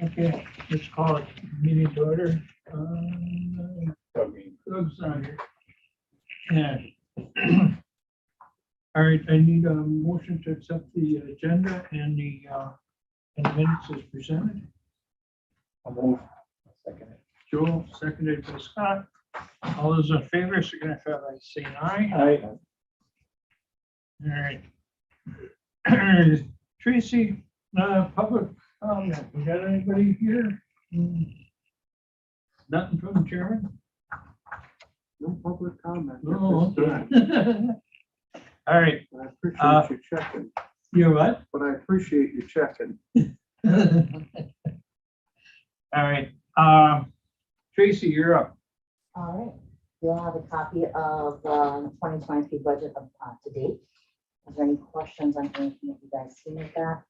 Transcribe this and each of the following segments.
Okay, let's call it meeting to order. Doug's on here. Yeah. All right, I need a motion to accept the agenda and the minutes as presented. I'll move. Second it. Joel, seconded by Scott. All those in favor, signify by saying aye. Aye. All right. Tracy, public comment. We got anybody here? Nothing from the chairman? No public comment. No. All right. I appreciate you checking, You're what? but I appreciate you checking. All right. Tracy, you're up. All right, you'll have a copy of 2023 budget up to date. Is there any questions on anything that you guys see with that?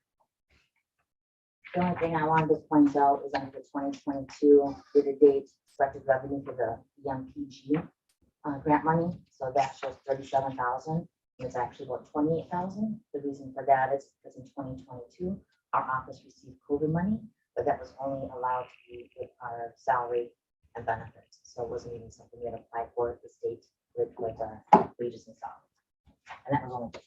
The only thing I wanted to point out is under the 2022 year-to-date expected revenue for the MPG grant money. So that shows 37,000, and it's actually about 28,000. The reason for that is because in 2022, our office received COVID money, but that was only allowed to be with our salary and benefits. So it wasn't even something we had applied for at the state with wages and salaries. And that was only for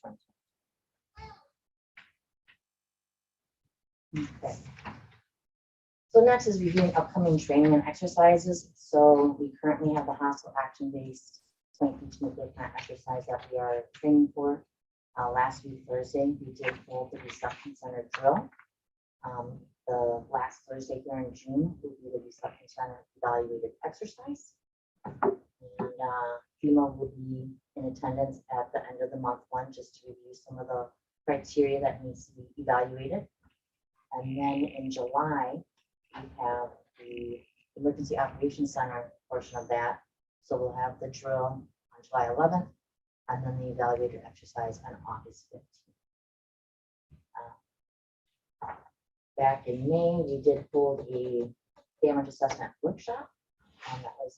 2020. Okay. So next is reviewing upcoming training and exercises. So we currently have the hostile action-based plant nuclear plant exercise that we are training for. Last week, Thursday, we did hold the reception center drill. The last Thursday here in June will be the reception center evaluated exercise. And FEMA will be in attendance at the end of the month one, just to review some of the criteria that needs to be evaluated. And then in July, we have the emergency operations center portion of that. So we'll have the drill on July 11th, and then the evaluated exercise on August 15th. Back in May, we did hold a damage assessment workshop, and that was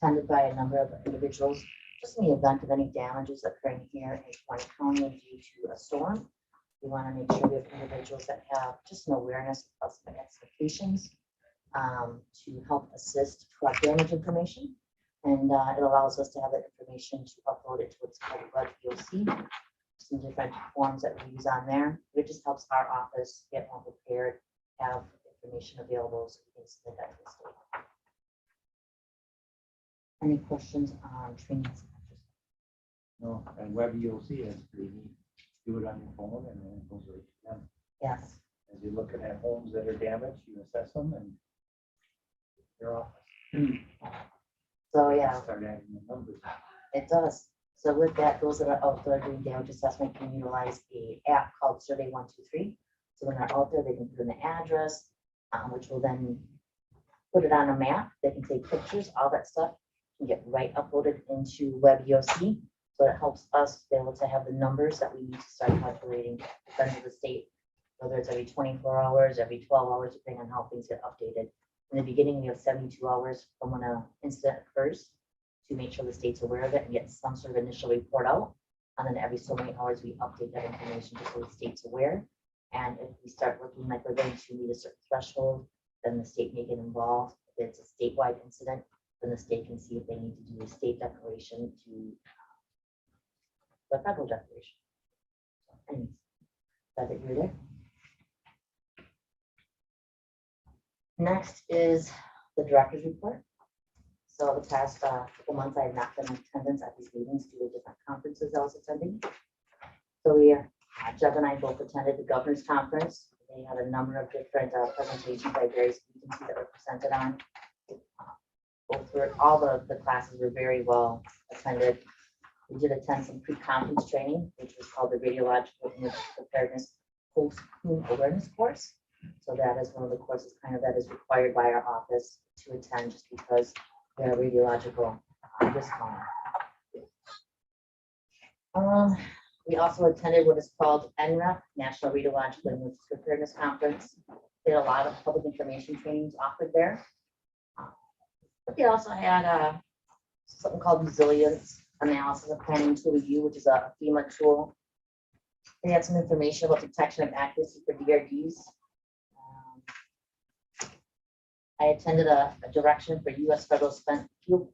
attended by a number of individuals, just in the event of any damages occurring here in Kewaunee County due to a storm. We want to make sure we have individuals that have just an awareness of some expectations to help assist collect damage information. And it allows us to have that information to upload it to what's called WebVOC, some different forms that we use on there. It just helps our office get more prepared, have information available so we can submit that to the state. Any questions on training? No, and WebVOC is pretty neat. Do it on your phone and then it goes right to them. Yes. As you're looking at homes that are damaged, you assess them and you're off. So yeah, Start adding the numbers. it does. So with that, those that are out there doing damage assessment can utilize a app called Survey 123. So when they're out there, they can put in the address, which will then put it on a map. They can take pictures, all that stuff can get right uploaded into WebVOC. So it helps us be able to have the numbers that we need to start calculating under the state, whether it's every 24 hours, every 12 hours, depending on how things get updated. In the beginning, we have 72 hours from when an incident occurs to make sure the state's aware of it and get some sort of initial report out. And then every so many hours, we update that information just so the state's aware. And if we start looking like we're going to meet a certain threshold, then the state may get involved. If it's a statewide incident, then the state can see if they need to do a state declaration to the federal declaration. And that's it, you're there. Next is the director's report. So the past couple months, I have not been in attendance at these meetings due to different conferences I was attending. So Jeff and I both attended the governor's conference. They had a number of different presentations by various agencies that were presented on. All the classes were very well attended. We did attend some pre-conference training, which was called the Radiological Preparedness Post-Plume Awareness course. So that is one of the courses that is required by our office to attend, just because they're radiological risk monitor. We also attended what is called NREP, National Radiological Emergency Preparedness Conference. They had a lot of public information trainings offered there. But they also had something called Resilience Analysis and Planning Tool Review, which is a FEMA tool. They had some information about detection of accuracy for DRDs. I attended a direction for U.S. federal spent fuel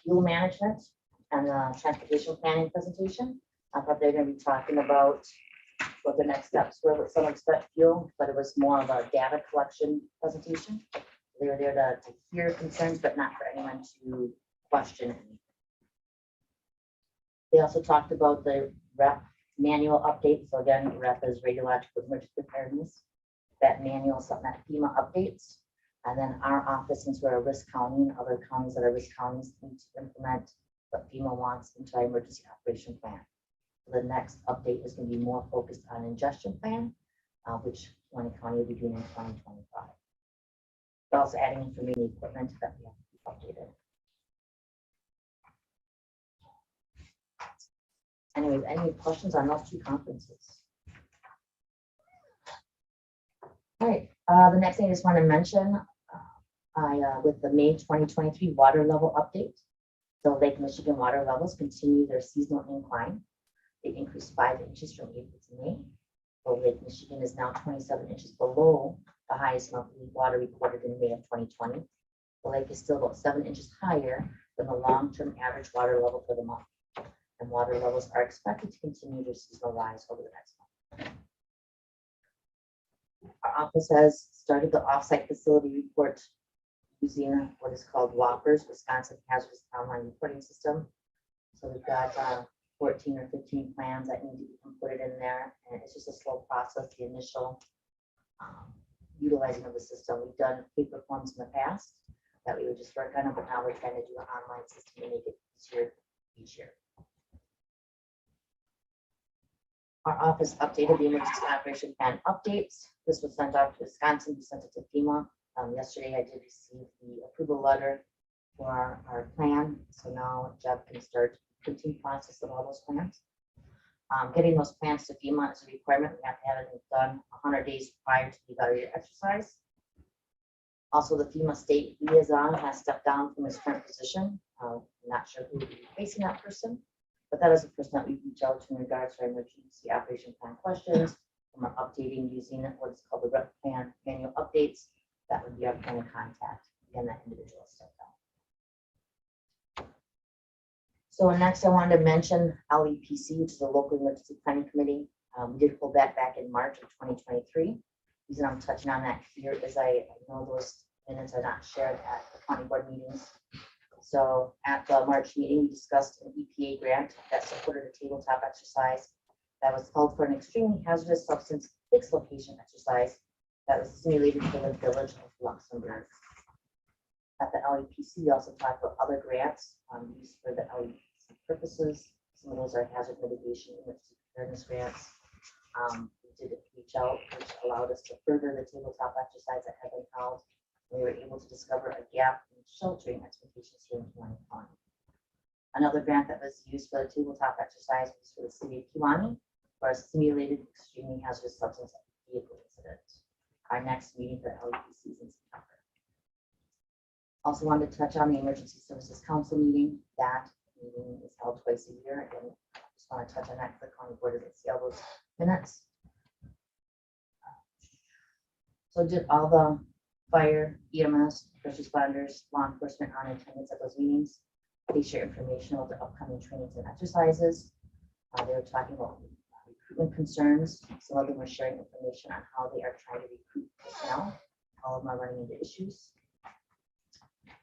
management and transportation planning presentation. I thought they were going to be talking about what the next steps were with some spent fuel, but it was more of a data collection presentation. They were there to hear concerns, but not for anyone to question anything. They also talked about the REP manual update. So again, REP is radiological emergency preparedness. That manual is something that FEMA updates. And then our office, since we're a risk county, and other counties that are risk counties need to implement what FEMA wants into our emergency operation plan. So the next update is going to be more focused on ingestion plan, which Kewaunee County will be doing in 2025. We're also adding information equipment that we have to be updated. Anyways, any questions on those two conferences? All right, the next thing I just want to mention, with the May 2023 water level update, the Lake Michigan water levels continue their seasonal incline. They increased 5 inches from April to May. So Lake Michigan is now 27 inches below the highest monthly water recorded in May of 2020. The lake is still about 7 inches higher than the long-term average water level for the month. And water levels are expected to continue their seasonal rise over the next month. Our office has started the offsite facility report using what is called WHOPPERS, Wisconsin Hazardous Online Reporting System. So we've got 14 or 15 plans that need to be inputted in there, and it's just a slow process, the initial utilizing of the system. We've done paper forms in the past that we would just work on, but now we're trying to do an online system to make it easier each year. Our office updated the emergency operation plan updates. This was sent out to Wisconsin. We sent it to FEMA. Yesterday, I did receive the approval letter for our plan. So now Jeff can start the printing process of all those plans. Getting those plans to FEMA is a requirement. We have to have it done 100 days prior to the evaluated exercise. Also, the FEMA state liaison has stepped down from his current position. I'm not sure who will be replacing that person, but that is the person that we reach out to in regards to our emergency operation plan questions. And we're updating using what is called the REP plan manual updates. That would be our point of contact. Again, that individual stepped down. So next, I wanted to mention LEPC, which is the Local Emergency Planning Committee. We did hold that back in March of 2023. The reason I'm touching on that here is I know those minutes are not shared at the county board meetings. So at the March meeting, we discussed an EPA grant that supported a tabletop exercise that was called for an extremely hazardous substance fixed location exercise that was simulated for the village of Luxembourg. At the LEPC, we also talked about other grants used for the LEPC purposes. Some of those are hazard mitigation and emergency preparedness grants. We did reach out, which allowed us to further the tabletop exercise that had been held. We were able to discover a gap in sheltering expectations here in Kewaunee County. Another grant that was used for the tabletop exercise was for the city of Kewaunee for a simulated extremely hazardous substance vehicle incident. Our next meeting for LEPC is in September. Also wanted to touch on the Emergency Services Council meeting. That meeting is held twice a year, and just want to touch on that for the county board as I see all those minutes. So did all the fire, EMS, first responders, law enforcement on attendance at those meetings. They share information about their upcoming trainings and exercises. They were talking about recruitment concerns. Some of them were sharing information on how they are trying to recruit personnel. All of them are running into issues.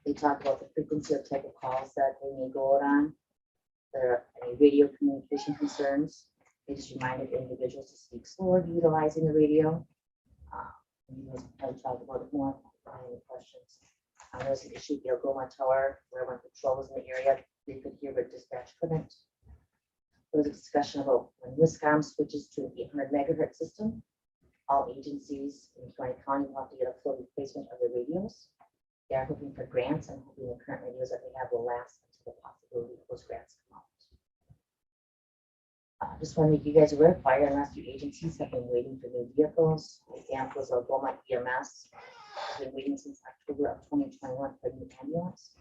They talked about the frequency of type of calls that they may go out on. There are any radio communication concerns. They just reminded individuals to speak slower, utilizing the radio. I'll talk about it more. Any questions? There was an issue with the Algoma Tower where when patrol was in the area, they could hear but dispatch couldn't. There was a discussion about when Wiscom switches to an 800 megahertz system, all agencies in Kewaunee County will have to get a full replacement of their radios. They are hoping for grants and hoping the current radios that they have will last until the possibility of those grants come out. Just want to make you guys aware, fire and rescue agencies have been waiting for new vehicles. Examples of Algoma EMS has been waiting since October of 2021 for a new ambulance.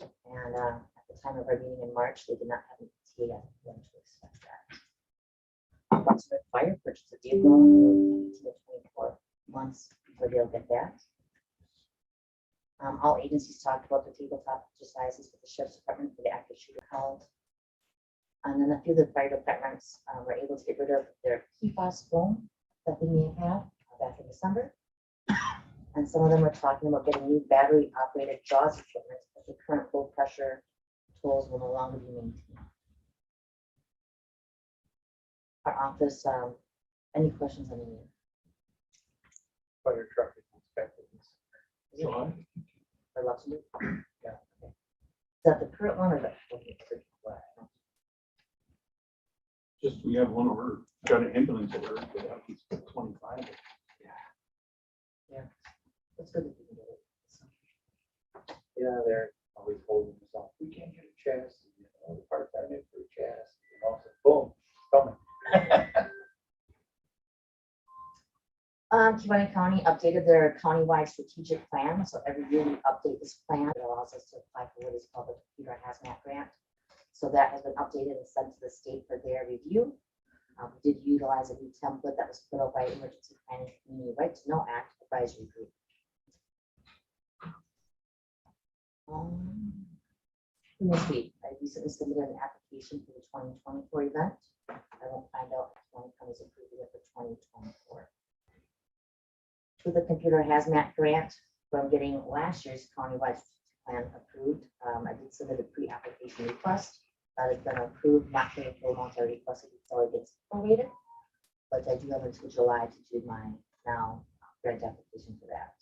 And at the time of our meeting in March, they did not have an ETA yet when to expect that. Once the fire purchase a vehicle, 18 to 24 months before they'll get that. All agencies talked about the tabletop exercises with the sheriff's department for the active shooter held. And then a few of the fire departments were able to get rid of their PFAS foam that they may have had back in December. And some of them were talking about getting new battery operated jaws equipment, but the current low pressure tools will no longer be maintained. Our office, any questions on any? Fire truck is inspected. John? For Luxembourg? Yeah. Okay. Is that the current one or the? Just, we have one order, got an ambulance order, but that was 25. It's good that you can get it. Yeah, they're always holding us off. We can't get a chest. You know, the part-time in for a chest. And all of a sudden, boom, it's coming. Kewaunee County updated their countywide strategic plan. So every year we update this plan. It allows us to apply for what is called the computer hazmat grant. So that has been updated and sent to the state for their review. We did utilize a new template that was put out by Emergency Planning Community Right to Know Act Advisory Group. This week, I recently submitted an application for the 2024 event. I won't find out if Kewaunee County is approving it for 2024. With the computer hazmat grant from getting last year's countywide plan approved, I did submit a pre-application request that has been approved, not for the full amount I requested until it gets prorated, but I do have until July to do my now grant application for that.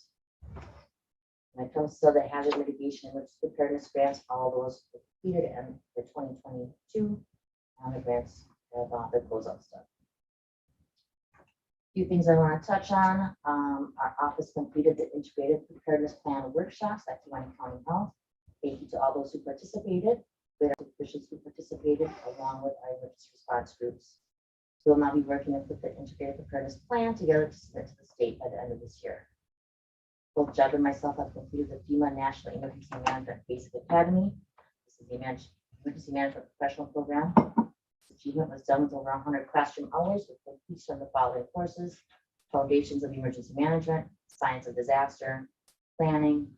When it comes to the hazard mitigation and emergency preparedness grants, all those were completed and for 2022, the grants have the closeout stuff. Few things I want to touch on. Our office completed the integrated preparedness plan workshops at Kewaunee County Health. Thank you to all those who participated. We had officials who participated along with our emergency response groups. We will now be working to put the integrated preparedness plan together to submit to the state by the end of this year. Both Jeb and myself have completed the FEMA National Emergency Management Basic Academy. This is the Emergency Management Professional Program. This achievement was done with over 100 classroom hours with completion of the following courses: Foundations of Emergency Management, Science of Disaster, Planning,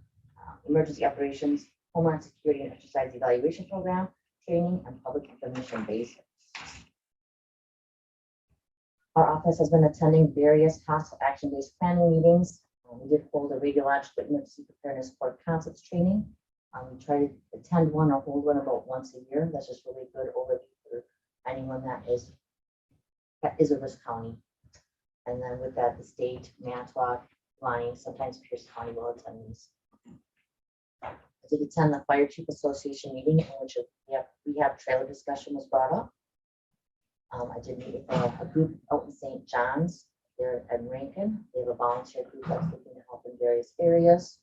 Emergency Operations, Homeland Security and Exercise Evaluation Program, Training, and Public Information Basics. Our office has been attending various hostile action-based planning meetings. We did hold a radiological emergency preparedness core concepts training. We try to attend one or hold one about once a year. That's just really good overview for anyone that is a risk county. And then with that, the state, Manitowoc, Kewaunee, sometimes Pierce County will attend these. I did attend the Fire Chief Association meeting in which rehab trailer discussion was brought up. I did meet with a group out in St. John's. They're at Rankin. They have a volunteer group that's looking to help in various areas.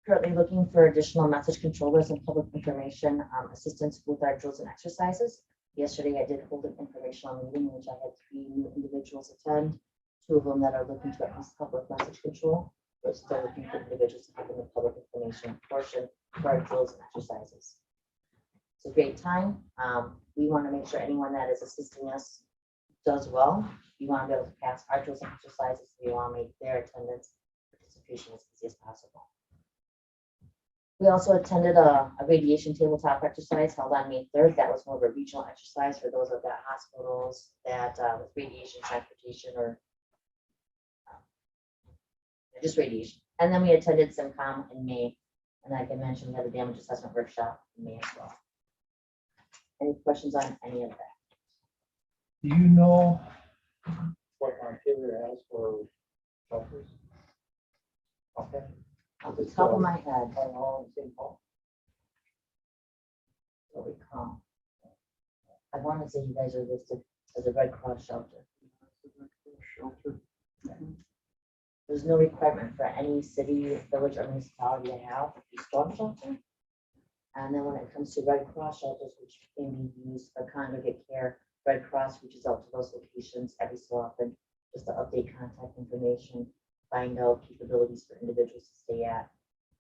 Currently looking for additional message controllers and public information assistance with our drills and exercises. Yesterday, I did hold an informational meeting in which I had 3 new individuals attend. 2 of them that are looking to at least help with message control. We're still looking for individuals to help in the public information portion for our drills and exercises. It's a great time. We want to make sure anyone that is assisting us does well. We want to be able to pass our drills and exercises. We want to make their attendance participation as easy as possible. We also attended a radiation tabletop exercise held on May 3rd. That was more of a regional exercise for those of the hospitals that with radiation transportation or just radiation. And then we attended SimCom in May. And like I mentioned, we had a damage assessment workshop in May as well. Any questions on any of that? Do you know What Montpelier has for shelters? Okay. Off the top of my head, How long in St. Paul? what we call. I want to say you guys are listed as a Red Cross shelter. There's no requirement for any city, village, or municipality to have a storm shelter. And then when it comes to Red Cross shelters, which can be used for congregate care, Red Cross reaches out to those locations every so often just to update contact information, find out capabilities for individuals to stay at.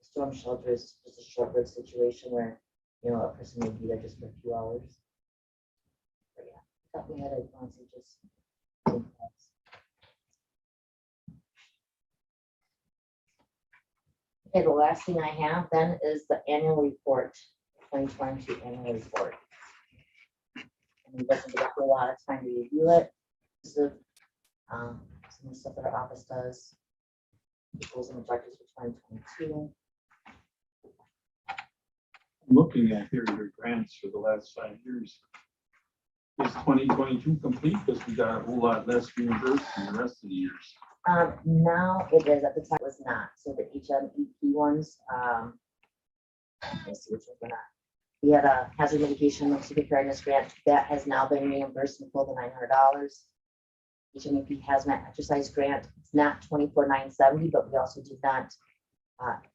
The storm shelter is just a short-lived situation where, you know, a person may be there just for a few hours. But yeah, top of my head, I honestly just think that's. Okay, the last thing I have then is the annual report, 2022 annual report. And it doesn't take a whole lot of time to review it. So, some of the stuff that our office does. It goes in the budget for 2022. Looking at here, your grants for the last 5 years. Is 2022 complete? Because we got a whole lot less reimbursed than the rest of the years. Now it is, at the time it was not, so the HMEP ones, let's see which ones were not. We had a hazard mitigation emergency preparedness grant that has now been reimbursed in full, the $900. HMEP hazmat exercise grant, it's not 24,970, but we also did not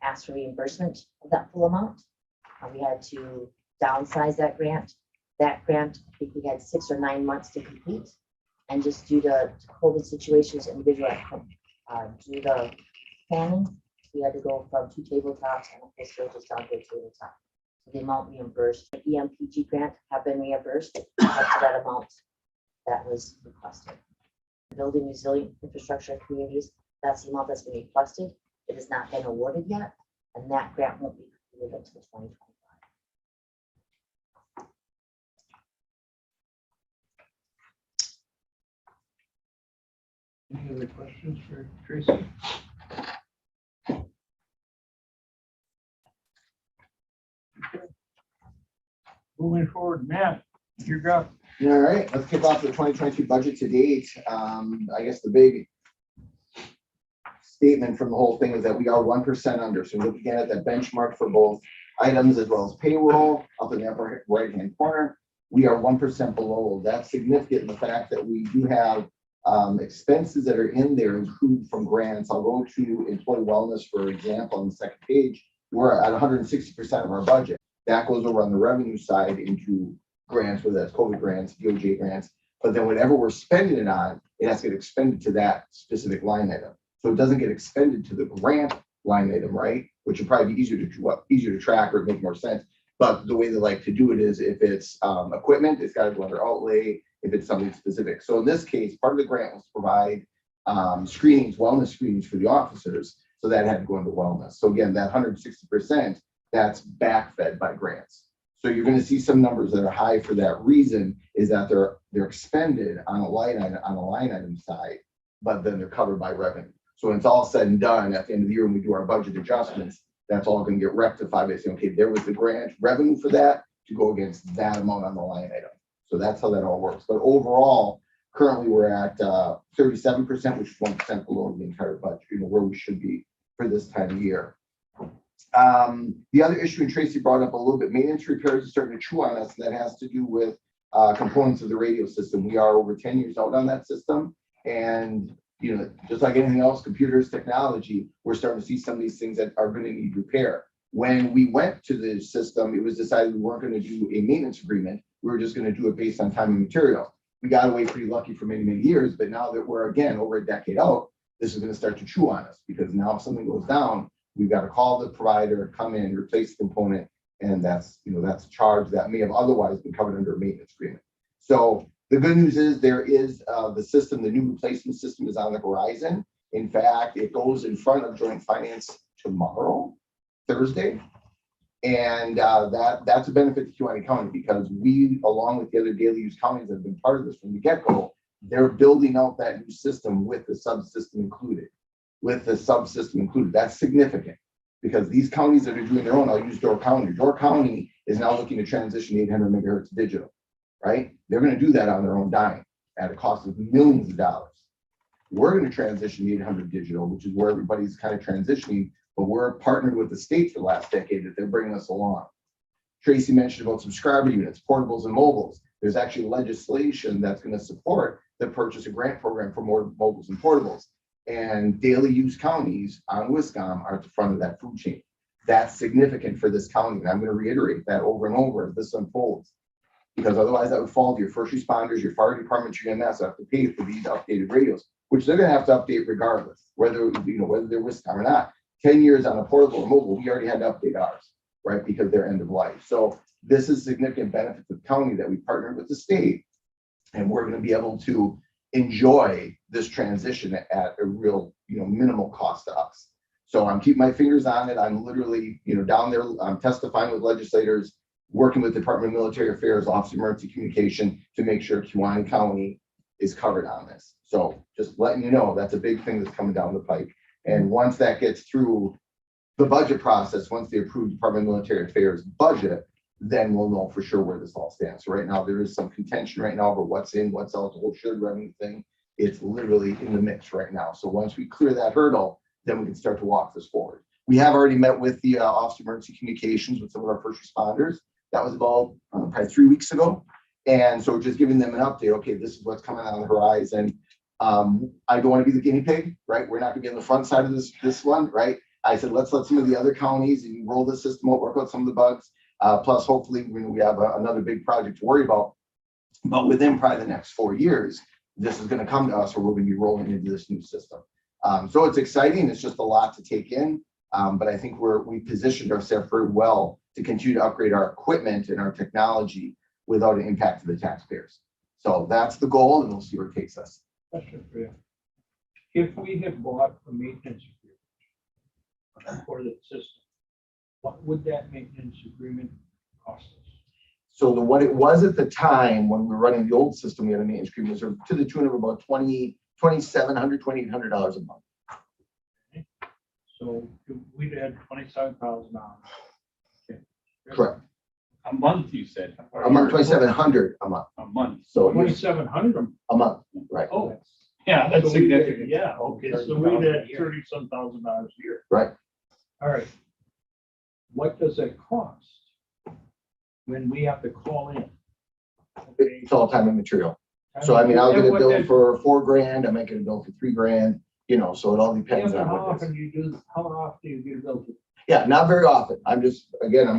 ask for reimbursement of that full amount. We had to downsize that grant. That grant, I think we had 6 or 9 months to complete. And just due to COVID situations, individual due to planning, we had to go from 2 tabletops and a full just down to a tabletop. So the amount reimbursed, the EMPG grant have been reimbursed up to that amount that was requested. Building resilient infrastructure communities, that's the amount that's been requested. It has not been awarded yet, and that grant won't be completed until 2025. Any other questions for Tracy? Moving forward, Matt, you're up. All right, let's kick off the 2022 budget to date. I guess the big statement from the whole thing is that we are 1% under. So look again at that benchmark for both items as well as payroll up in the upper right-hand corner. We are 1% below. That's significant in the fact that we do have expenses that are in there included from grants. I'll go to employee wellness, for example, on the second page. We're at 160% of our budget. That goes over on the revenue side into grants, whether that's COVID grants, DOJ grants, but then whatever we're spending it on, it has to get expended to that specific line item. So it doesn't get expended to the grant line item, right? Which would probably be easier to track or make more sense. But the way they like to do it is if it's equipment, it's got to go under outlay, if it's something specific. So in this case, part of the grant was to provide screenings, wellness screenings for the officers. So that had to go into wellness. So again, that 160%, that's backfed by grants. So you're going to see some numbers that are high for that reason, is that they're expended on a line item side, but then they're covered by revenue. So when it's all said and done at the end of the year, when we do our budget adjustments, that's all going to get rectified by saying, okay, there was the grant revenue for that to go against that amount on the line item. So that's how that all works. But overall, currently we're at 37%, which is 1% below the entire budget, where we should be for this time of year. The other issue, and Tracy brought up a little bit, maintenance repairs is starting to chew on us. That has to do with components of the radio system. We are over 10 years out on that system. And, just like anything else, computers, technology, we're starting to see some of these things that are going to need repair. When we went to the system, it was decided we weren't going to do a maintenance agreement. We were just going to do it based on time and material. We got away pretty lucky for many, many years. But now that we're, again, over a decade out, this is going to start to chew on us, because now if something goes down, we've got to call the provider, come in, replace the component, and that's a charge that may have otherwise been covered under a maintenance agreement. So the good news is there is the new replacement system is on the horizon. In fact, it goes in front of joint finance tomorrow, Thursday. And that's a benefit to Kewaunee County, because we, along with the other daily use counties that have been part of this from the get-go, they're building out that new system with the subsystem included. That's significant, because these counties that are doing their own, I'll use Door County. Door County is now looking to transition 800 megahertz digital, right? They're going to do that on their own dime at a cost of millions of dollars. We're going to transition 800 digital, which is where everybody's kind of transitioning, but we're partnered with the state for the last decade that they're bringing us along. Tracy mentioned about subscriber units, portables and mobiles. There's actually legislation that's going to support the purchase of grant program for more mobiles and portables. And daily use counties on Wisconsin are at the front of that food chain. That's significant for this county. And I'm going to reiterate that over and over as this unfolds, because otherwise that would fall to your first responders, your fire departments, your EMS have to pay for these updated radios, which they're going to have to update regardless, whether they're Wisconsin or not. 10 years on a portable or mobile, we already had to update ours, right? Because they're end of life. So this is significant benefit to the county that we partnered with the state, and we're going to be able to enjoy this transition at a real, minimal cost to us. So I'm keeping my fingers on it. I'm literally, down there, I'm testifying with legislators, working with Department of Military Affairs, Office of Emergency Communication to make sure Kewaunee County is covered on this. So just letting you know, that's a big thing that's coming down the pike. And once that gets through the budget process, once they approve Department of Military Affairs budget, then we'll know for sure where this all stands. So right now, there is some contention right now over what's in, what's out, the whole shared revenue thing. It's literally in the mix right now. So once we clear that hurdle, then we can start to walk this forward. We have already met with the Office of Emergency Communications with some of our first responders. That was about probably 3 weeks ago. And so just giving them an update. Okay, this is what's coming on the horizon. I don't want to be the guinea pig, right? We're not going to be on the front side of this one, right? I said, let's let some of the other counties and roll the system out, work out some of the bugs. Plus, hopefully, we have another big project to worry about. But within probably the next 4 years, this is going to come to us, or we're going to be rolling into this new system. So it's exciting. It's just a lot to take in. But I think we positioned ourselves very well to continue to upgrade our equipment and our technology without an impact to the taxpayers. So that's the goal, and we'll see where it takes us. Question for you. If we had bought a maintenance agreement for the system, what would that maintenance agreement cost us? So what it was at the time when we were running the old system, we had a maintenance agreement was to the tune of about $2,700, $2,800 a month. Okay. So we'd had $27,000. Okay. Correct. A month, you said. A month, 2,700 a month. A month. So 2,700. a month, right? Oh, Yeah, that's so we had- significant. Yeah, okay, so we had $30-some thousand a year. Right. All right. What does it cost when we have to call in? Okay. It's all time and material. So I mean, I'll get a bill for $4,000. I might get a bill for $3,000. So it all Yeah, depends but on how what it is. often how often do you get a bill? Yeah, not very often. I'm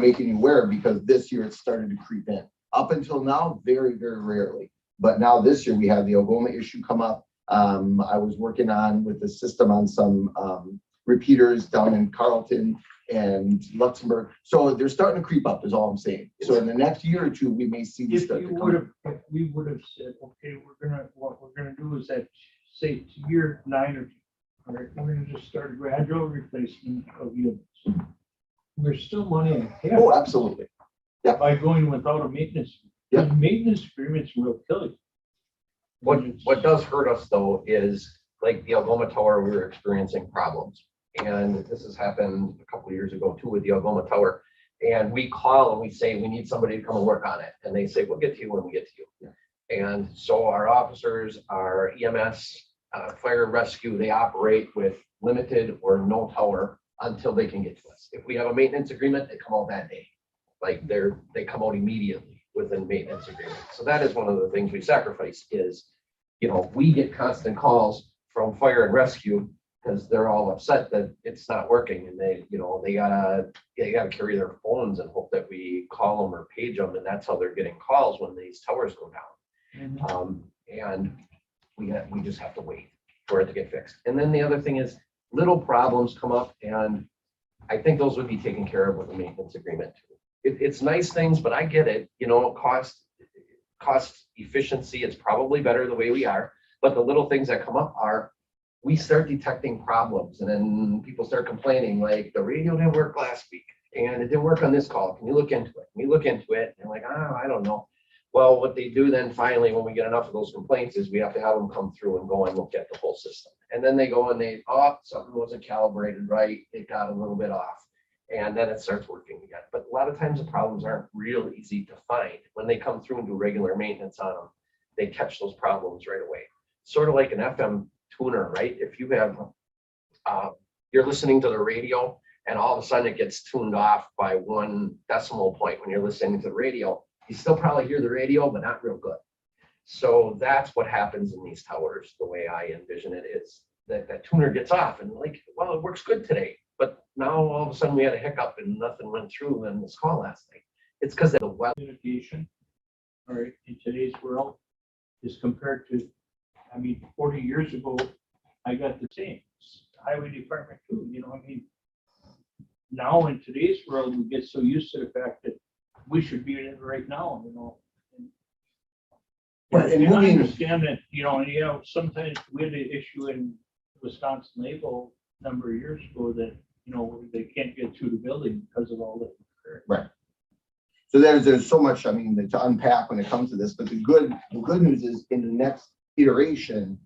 making you aware because this year it started to creep in. Up until now, very, very rarely. But now this year we had the Algoma issue come up. I was working with the system on some repeaters down in Carlton and Luxembourg. So they're starting to creep up is all I'm saying. So in the next year or two, we may see this If start you to would come. have, if we would have said, okay, what we're gonna do is that, say, to year 9 or 10, all right, we're gonna just start a gradual replacement of units. There's still money in the Oh, cap absolutely. by going without a maintenance. Yeah. The maintenance agreements will kill you. What does hurt us though is like the Algoma Tower, we were experiencing problems. And this has happened a couple of years ago too with the Algoma Tower. And we call and we say, we need somebody to come and work on it. And they say, we'll get to you when we get to you. Yeah. And so our officers, our EMS, fire and rescue, they operate with limited or no tower until they can get to us. If we have a maintenance agreement, they come out that day. Like they come out immediately within maintenance agreement. So that is one of the things we sacrifice is, we get constant calls from fire and rescue because they're all upset that it's not working and they gotta carry their phones and hope that we call them or page them. And that's how they're getting calls when these towers go down. Mhm. And we just have to wait for it to get fixed. And then the other thing is little problems come up and I think those would be taken care of with a maintenance agreement too. It's nice things, but I get it, cost efficiency, it's probably better the way we are. But the little things that come up are, we start detecting problems and then people start complaining like the radio didn't work last week and it didn't work on this call. Can you look into it? We look into it and like, I don't know. Well, what they do then finally, when we get enough of those complaints is we have to have them come through and go and look at the whole system. And then they go and something wasn't calibrated right. It got a little bit off. And then it starts working again. But a lot of times the problems aren't real easy to find. When they come through and do regular maintenance on them, they catch those problems right away. Sort of like an FM tuner, right? If you have, you're listening to the radio and all of a sudden it gets tuned off by 1 decimal point when you're listening to the radio, you still probably hear the radio, but not real good. So that's what happens in these towers. The way I envision it is that tuner gets off and like, well, it works good today. But now all of a sudden we had a hiccup and nothing went through in this call last night. It's because of the weather. Communication, all right, in today's world is compared to, 40 years ago, I got the same highway department too, now in today's world, we get so used to the fact that we should be in it right now, Right, and And I moving- understand that, sometimes we had an issue in Wisconsin Naval number of years ago that, they can't get through the building because of all the. So there's so much, I mean, to unpack when it comes to this, but the good news is in the next iteration,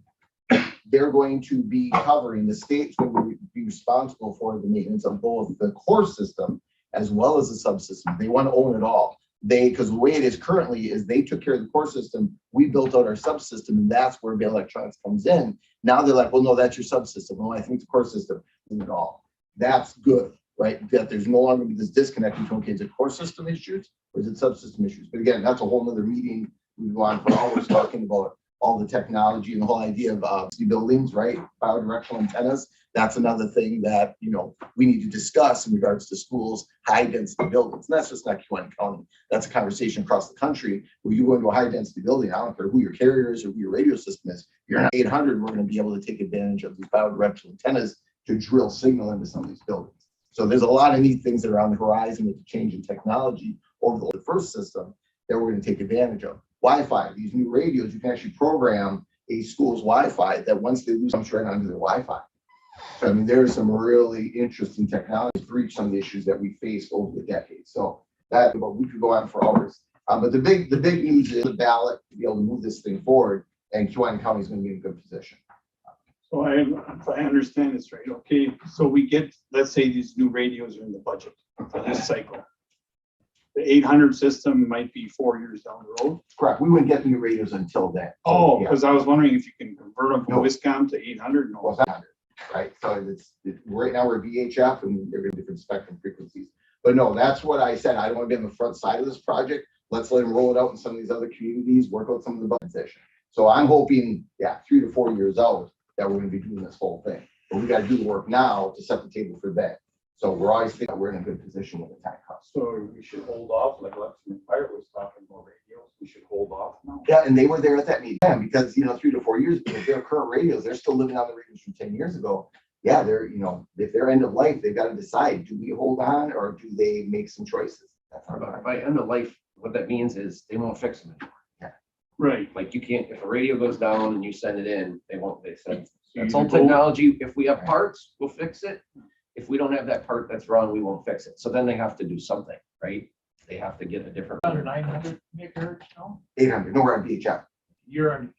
they're going to be covering, the state's going to be responsible for the maintenance of both the core system as well as the subsystem. They want to own it all. Because the way it is currently is they took care of the core system, we built out our subsystem, and that's where Bell Electronics comes in. Now they're like, well, no, that's your subsystem. Well, I think the core system is it all. That's good, right? That there's no longer this disconnect between, okay, is it core system issues or is it subsystem issues? But again, that's a whole nother meeting. We've gone for hours talking about all the technology and the whole idea of buildings, right? Biodirectional antennas. That's another thing that, we need to discuss in regards to schools, high density buildings. And that's just not Kewaunee County. That's a conversation across the country where you go into a high density building. I don't care who your carrier is or who your radio system is. You're not 800. We're going to be able to take advantage of these biodirectional antennas to drill signal into some of these buildings. So there's a lot of neat things that are on the horizon with the change in technology over the first system that we're going to take advantage of. Wi-Fi, these new radios, you can actually program a school's Wi-Fi that once they lose, comes right onto their Wi-Fi. So, I mean, there's some really interesting technologies to reach some of the issues that we faced over the decades. So that, we could go on for hours. But the big news is the ballot to be able to move this thing forward, and Kewaunee County is going to be in a good position. So if I understand this right, okay, so we get, let's say these new radios are in the budget for this cycle. The 800 system might be 4 years down the road. Correct. We wouldn't get the new radios until then. Oh, Yeah. because I was wondering if you can convert them from No. Wiscom to 800. Well, No. 100, right? So right now we're VHF and they're in different spectrum frequencies. But no, that's what I said. I don't want to be on the front side of this project. Let's let them roll it out in some of these other communities, work out some of the budget session. So I'm hoping, 3 to 4 years out, that we're going to be doing this whole thing. But we got to do the work now to set the table for that. So we're always thinking we're in a good position when the time comes. So we should hold off, like Lexington Fire was talking about radios, we should hold off now. Yeah, and they were there at that meeting because 3 to 4 years ago, their current radios, they're still living on the radios from 10 years ago. Yeah, they're, if they're end of life, they've got to decide, do we hold on or do they make some choices? That's our part. By end of life, what that means is they won't fix them anymore. Right. Like you can't, if a radio goes down and you send it in, they said, So that's you old go- technology. If we have parts, we'll fix it. If we don't have that part that's wrong, we won't fix it. So then they have to do something, right? They have to get a different. Under 900 megahertz now, 800, no, we're on VHF. you're on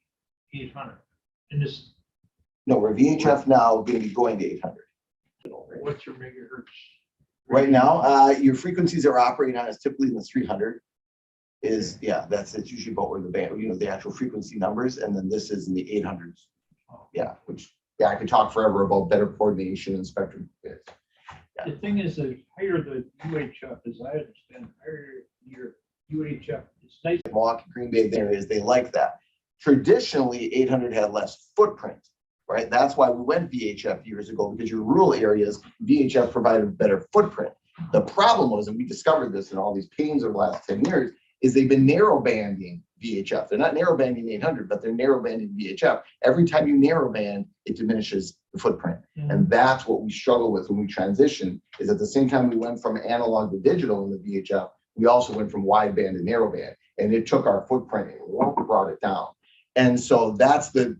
800. And this, No, we're VHF now, going to be going to 800. what's your megahertz? Right now, your frequencies are operating on is typically in the 300. It's usually about where the band, the actual frequency numbers, and then this is in the 800s. Yeah, which, I could talk forever about better coordination and spectrum. The thing is, the higher the UHF, as I understand, higher your UHF, it's nice. Milwaukee, Green Bay areas, they like that. Traditionally, 800 had less footprint, right? That's why we went VHF years ago, because your rural areas, VHF provided a better footprint. The problem was, and we discovered this in all these pains over the last 10 years, is they've been narrow banding VHF. They're not narrow banding 800, but they're narrow banding VHF. Every time you narrow band, it diminishes the footprint. And that's what we struggle with when we transition, is at the same time we went from analog to digital in the VHF, we also went from wide band to narrow band. And it took our footprint and brought it down. And so that's the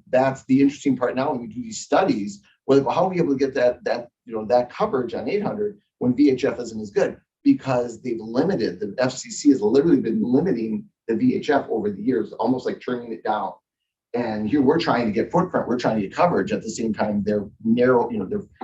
interesting part now when we do these studies, well, how are we able to get that coverage on 800 when VHF isn't as good? Because they've limited, the FCC has literally been limiting the VHF over the years, almost like turning it down. And here we're trying to get footprint, we're trying to get coverage. At the same time, they're narrow,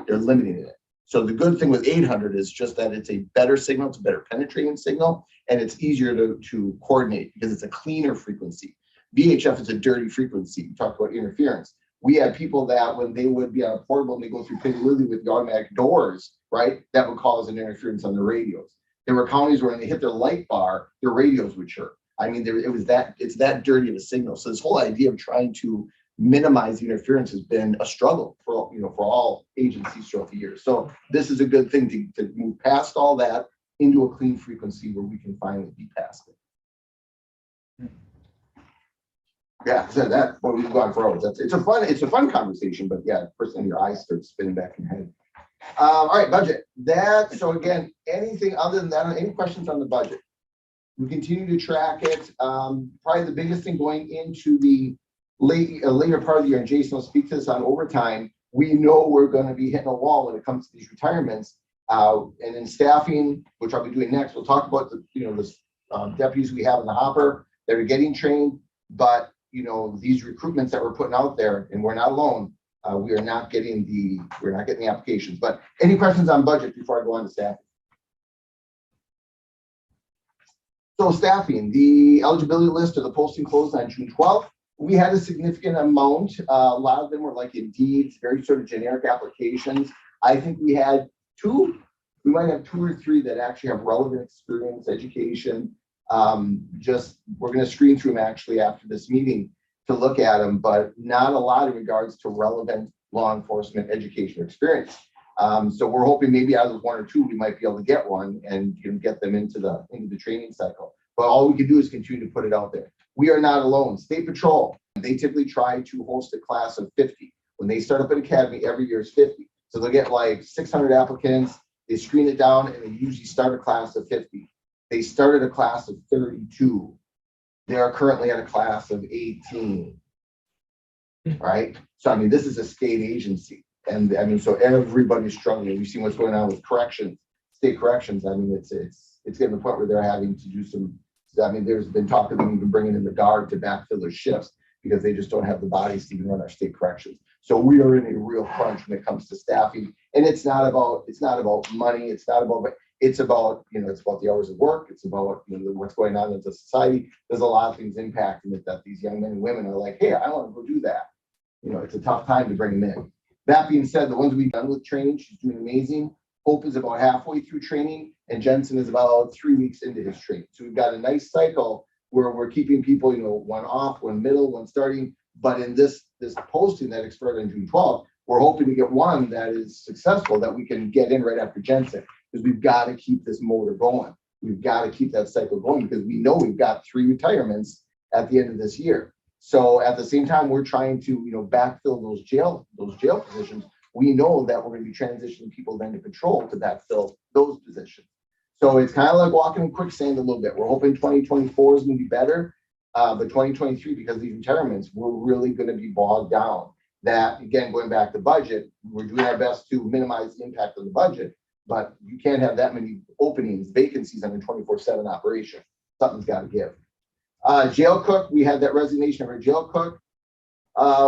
they're limiting it. So the good thing with 800 is just that it's a better signal, it's a better penetrating signal, and it's easier to coordinate because it's a cleaner frequency. VHF is a dirty frequency. You talked about interference. We had people that when they would be on a portable and they go through Piggly Wiggly with the automatic doors, right? That would cause an interference on the radios. There were counties where when they hit their light bar, their radios would chirp. I mean, it's that dirty of a signal. So this whole idea of trying to minimize the interference has been a struggle for all agencies throughout the years. So this is a good thing to move past all that into a clean frequency where we can finally be past it. Yeah, so that we've gone for hours. It's a fun conversation, but yeah, personally your eyes start spinning back in your head. All right, budget. So again, anything other than that, any questions on the budget? We continue to track it. Probably the biggest thing going into the later part of the year, and Jason will speak to this on overtime, we know we're going to be hitting a wall when it comes to these retirements. And in staffing, which I'll be doing next, we'll talk about the deputies we have in the hopper that are getting trained. But these recruitments that we're putting out there, and we're not alone. We are not getting the applications. But any questions on budget before I go on to staffing? So staffing, the eligibility list or the posting closed on June 12th. We had a significant amount. A lot of them were like Indeed, very sort of generic applications. I think we had we might have 2 or 3 that actually have relevant experience, education. We're going to screen through them actually after this meeting to look at them, but not a lot in regards to relevant law enforcement education or experience. So we're hoping maybe out of 1 or 2, we might be able to get one and get them into the training cycle. But all we can do is continue to put it out there. We are not alone. State Patrol, they typically try to host a class of 50. When they start up an academy, every year is 50. So they'll get like 600 applicants. They screen it down and they usually start a class of 50. They started a class of 32. They are currently at a class of 18. Right? So, I mean, this is a state agency. And I mean, so everybody's struggling. We've seen what's going on with corrections, state corrections. I mean, it's getting to the point where they're having to do some, I mean, there's been talk of them even bringing in the guard to backfill their shifts because they just don't have the bodies to even run our state corrections. So we are in a real crunch when it comes to staffing. And it's not about money. It's about it's about the hours of work. It's about what's going on in the society. There's a lot of things impacting it that these young men and women are like, hey, I want to go do that. It's a tough time to bring them in. That being said, the ones we've done with training, she's doing amazing. Hope is about halfway through training, and Jensen is about 3 weeks into his training. So we've got a nice cycle where we're keeping people, one off, one middle, one starting. But in this posting that expired on June 12th, we're hoping to get one that is successful that we can get in right after Jensen, because we've got to keep this motor going. We've got to keep that cycle going because we know we've got 3 retirements at the end of this year. So at the same time, we're trying to, backfill those jail positions. We know that we're going to be transitioning people then to patrol to backfill those positions. So it's kind of like walking in quicksand a little bit. We're hoping 2024 is going to be better, but 2023, because of these retirements, we're really going to be bogged down. That, again, going back to budget, we're doing our best to minimize the impact of the budget, but you can't have that many openings, vacancies on a 24/7 operation. Something's got to give. Jail cook, we had that resignation of our jail cook.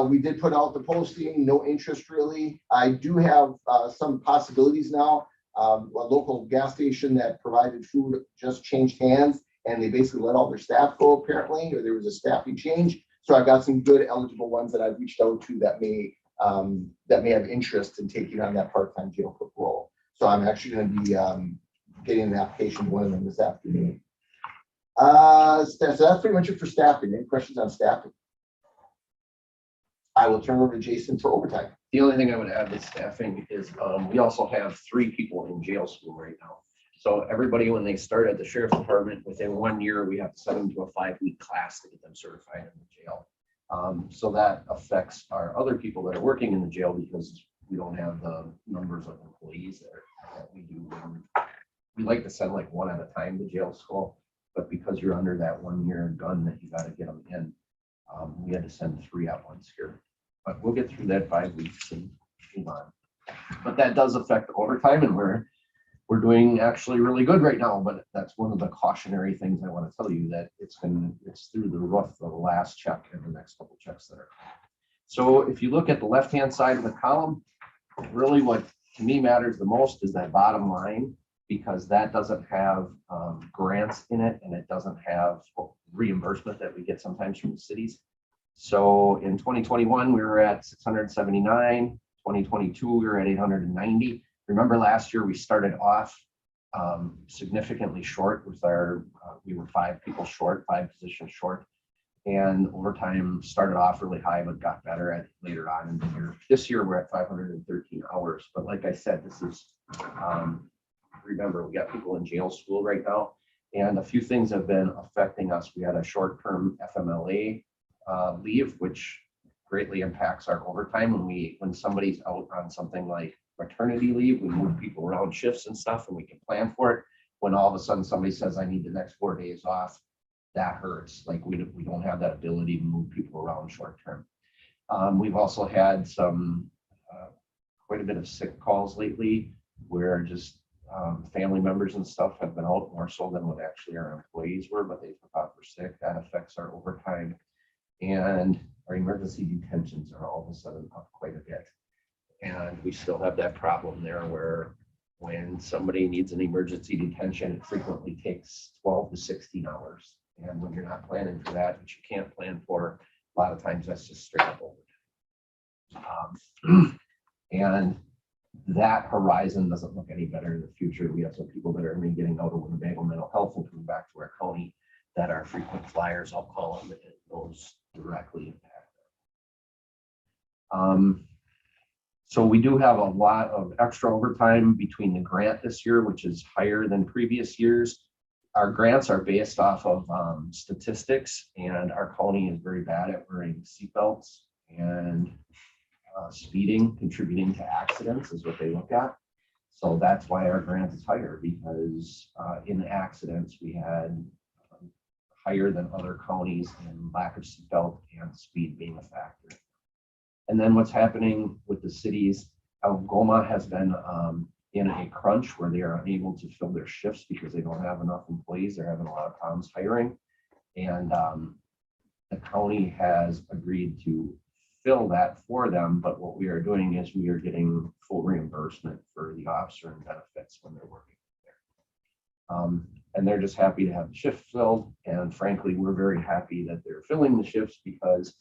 We did put out the posting, no interest really. I do have some possibilities now. A local gas station that provided food just changed hands and they basically let all their staff go apparently, or there was a staffing change. So I've got some good eligible ones that I've reached out to that may have interest in taking on that part-time jail cook role. So I'm actually going to be getting an application to one of them this afternoon. So that's pretty much it for staffing. Any questions on staffing? I will turn over to Jason for overtime. The only thing I would add to staffing is we also have 3 people in jail school right now. So everybody, when they start at the sheriff's department, within 1 year, we have to send them to a 5-week class to get them certified in the jail. So that affects our other people that are working in the jail because we don't have the numbers of employees there that we do. We like to send like 1 at a time to jail school, but because you're under that 1-year gun that you got to get them in, we had to send 3 at once here. But we'll get through that 5 weeks and move on. But that does affect overtime, and we're doing actually really good right now. But that's one of the cautionary things I want to tell you, that it's through the roof, the last check and the next couple checks that are coming. So if you look at the left-hand side of the column, really what to me matters the most is that bottom line, because that doesn't have grants in it, and it doesn't have reimbursement that we get sometimes from the cities. So in 2021, we were at 679. 2022, we were at 890. Remember last year, we started off significantly short with we were 5 people short, 5 positions short. And overtime started off really high, but got better later on in the year. This year, we're at 513 hours. But like I said, this is, remember, we got people in jail school right now. And a few things have been affecting us. We had a short-term FMLA leave, which greatly impacts our overtime. When somebody's out on something like maternity leave, we move people around shifts and stuff, and we can plan for it. When all of a sudden somebody says, I need the next 4 days off, that hurts. Like we don't have that ability to move people around short term. We've also had some quite a bit of sick calls lately where just family members and stuff have been out more so than what actually our employees were, but they took off for sick. That affects our overtime. And our emergency detentions are all of a sudden up quite a bit. And we still have that problem there where when somebody needs an emergency detention, it frequently takes 12 to 16 hours. And when you're not planning for that, which you can't plan for, a lot of times that's just straight up overtime. And that horizon doesn't look any better in the future. We have some people that are going to be getting out of Winnebago mental health and coming back to our county that are frequent flyers, I'll call them, and those directly impact them. So we do have a lot of extra overtime between the grant this year, which is higher than previous years. Our grants are based off of statistics, and our county is very bad at wearing seatbelts, and speeding contributing to accidents is what they look at. So that's why our grant is higher, because in the accidents we had higher than other counties in lack of seatbelt and speed being a factor. And then what's happening with the cities, Algoma has been in a crunch where they are unable to fill their shifts because they don't have enough employees. They're having a lot of problems hiring. And the county has agreed to fill that for them. But what we are doing is we are getting full reimbursement for the officer and benefits when they're working there. And they're just happy to have the shift filled. And frankly, we're very happy that they're filling the shifts because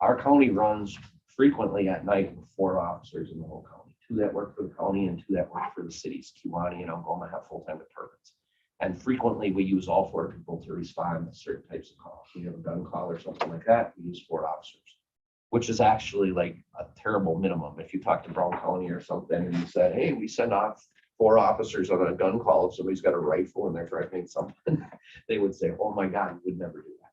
our county runs frequently at night with 4 officers in the whole county, 2 that work for the county and 2 that work for the cities. Kewaunee and Algoma have full-time departments. And frequently we use all 4 people to respond to certain types of calls. We have a gun call or something like that, we use 4 officers, which is actually like a terrible minimum. If you talk to Brown County or something and you said, hey, we send off 4 officers on a gun call, if somebody's got a rifle and they're threatening something, they would say, oh my God, we would never do that.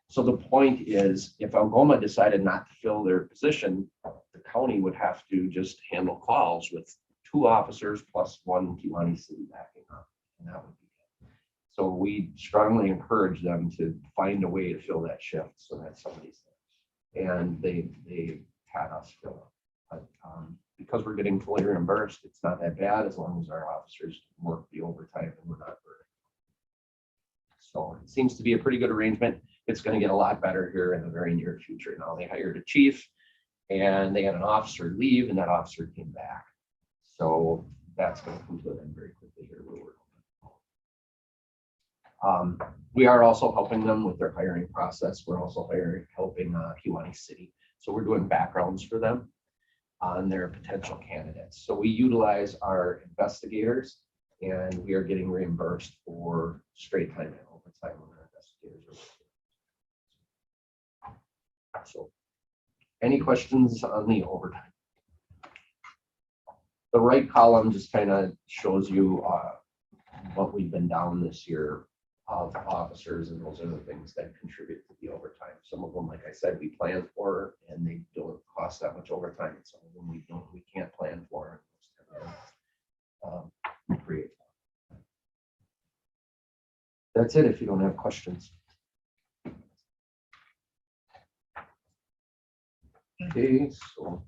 So the point is, if Algoma decided not to fill their position, the county would have to just handle calls with 2 officers plus 1 Kewaunee city backing up, and that would be it. So we strongly encourage them to find a way to fill that shift so that somebody's there. And they had us fill it. But because we're getting fully reimbursed, it's not that bad as long as our officers work the overtime and we're not burning. So it seems to be a pretty good arrangement. It's going to get a lot better here in the very near future. Now they hired a chief and they had an officer leave and that officer came back. So that's going to come to an end very quickly here. We are also helping them with their hiring process. We're also helping Kewaunee City. So we're doing backgrounds for them on their potential candidates. So we utilize our investigators and we are getting reimbursed for straight time and overtime when our investigators are working. So any questions on the overtime? The right column just kind of shows you what we've been down this year of officers, and those are the things that contribute to the overtime. Some of them, like I said, we plan for and they don't cost that much overtime. And some of them we can't plan for. Create. That's it if you don't have questions. Okay, so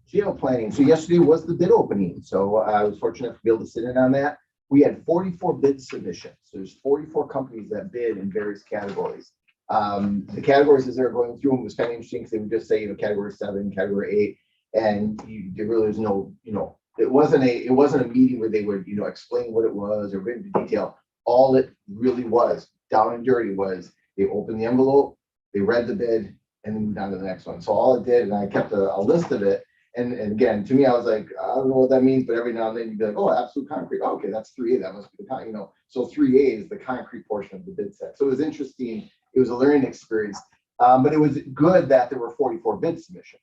Jail planning. So yesterday was the bid opening. So I was fortunate to be able to sit in on that. We had 44 bid submissions. So there's 44 companies that bid in various categories. The categories as they're going through them was kind of interesting because they would just say, category 7, category 8, and there really was no, it wasn't a meeting where they would, explain what it was or go into detail. All it really was, down and dirty, was they opened the envelope, they read the bid, and then moved on to the next one. So all it did, and I kept a list of it. And again, to me, I was like, I don't know what that means, but every now and then you'd be like, oh, absolute concrete. Oh, okay, that's 3A. That must be the So 3A is the concrete portion of the bid set. So it was interesting. It was a learning experience, but it was good that there were 44 bid submissions.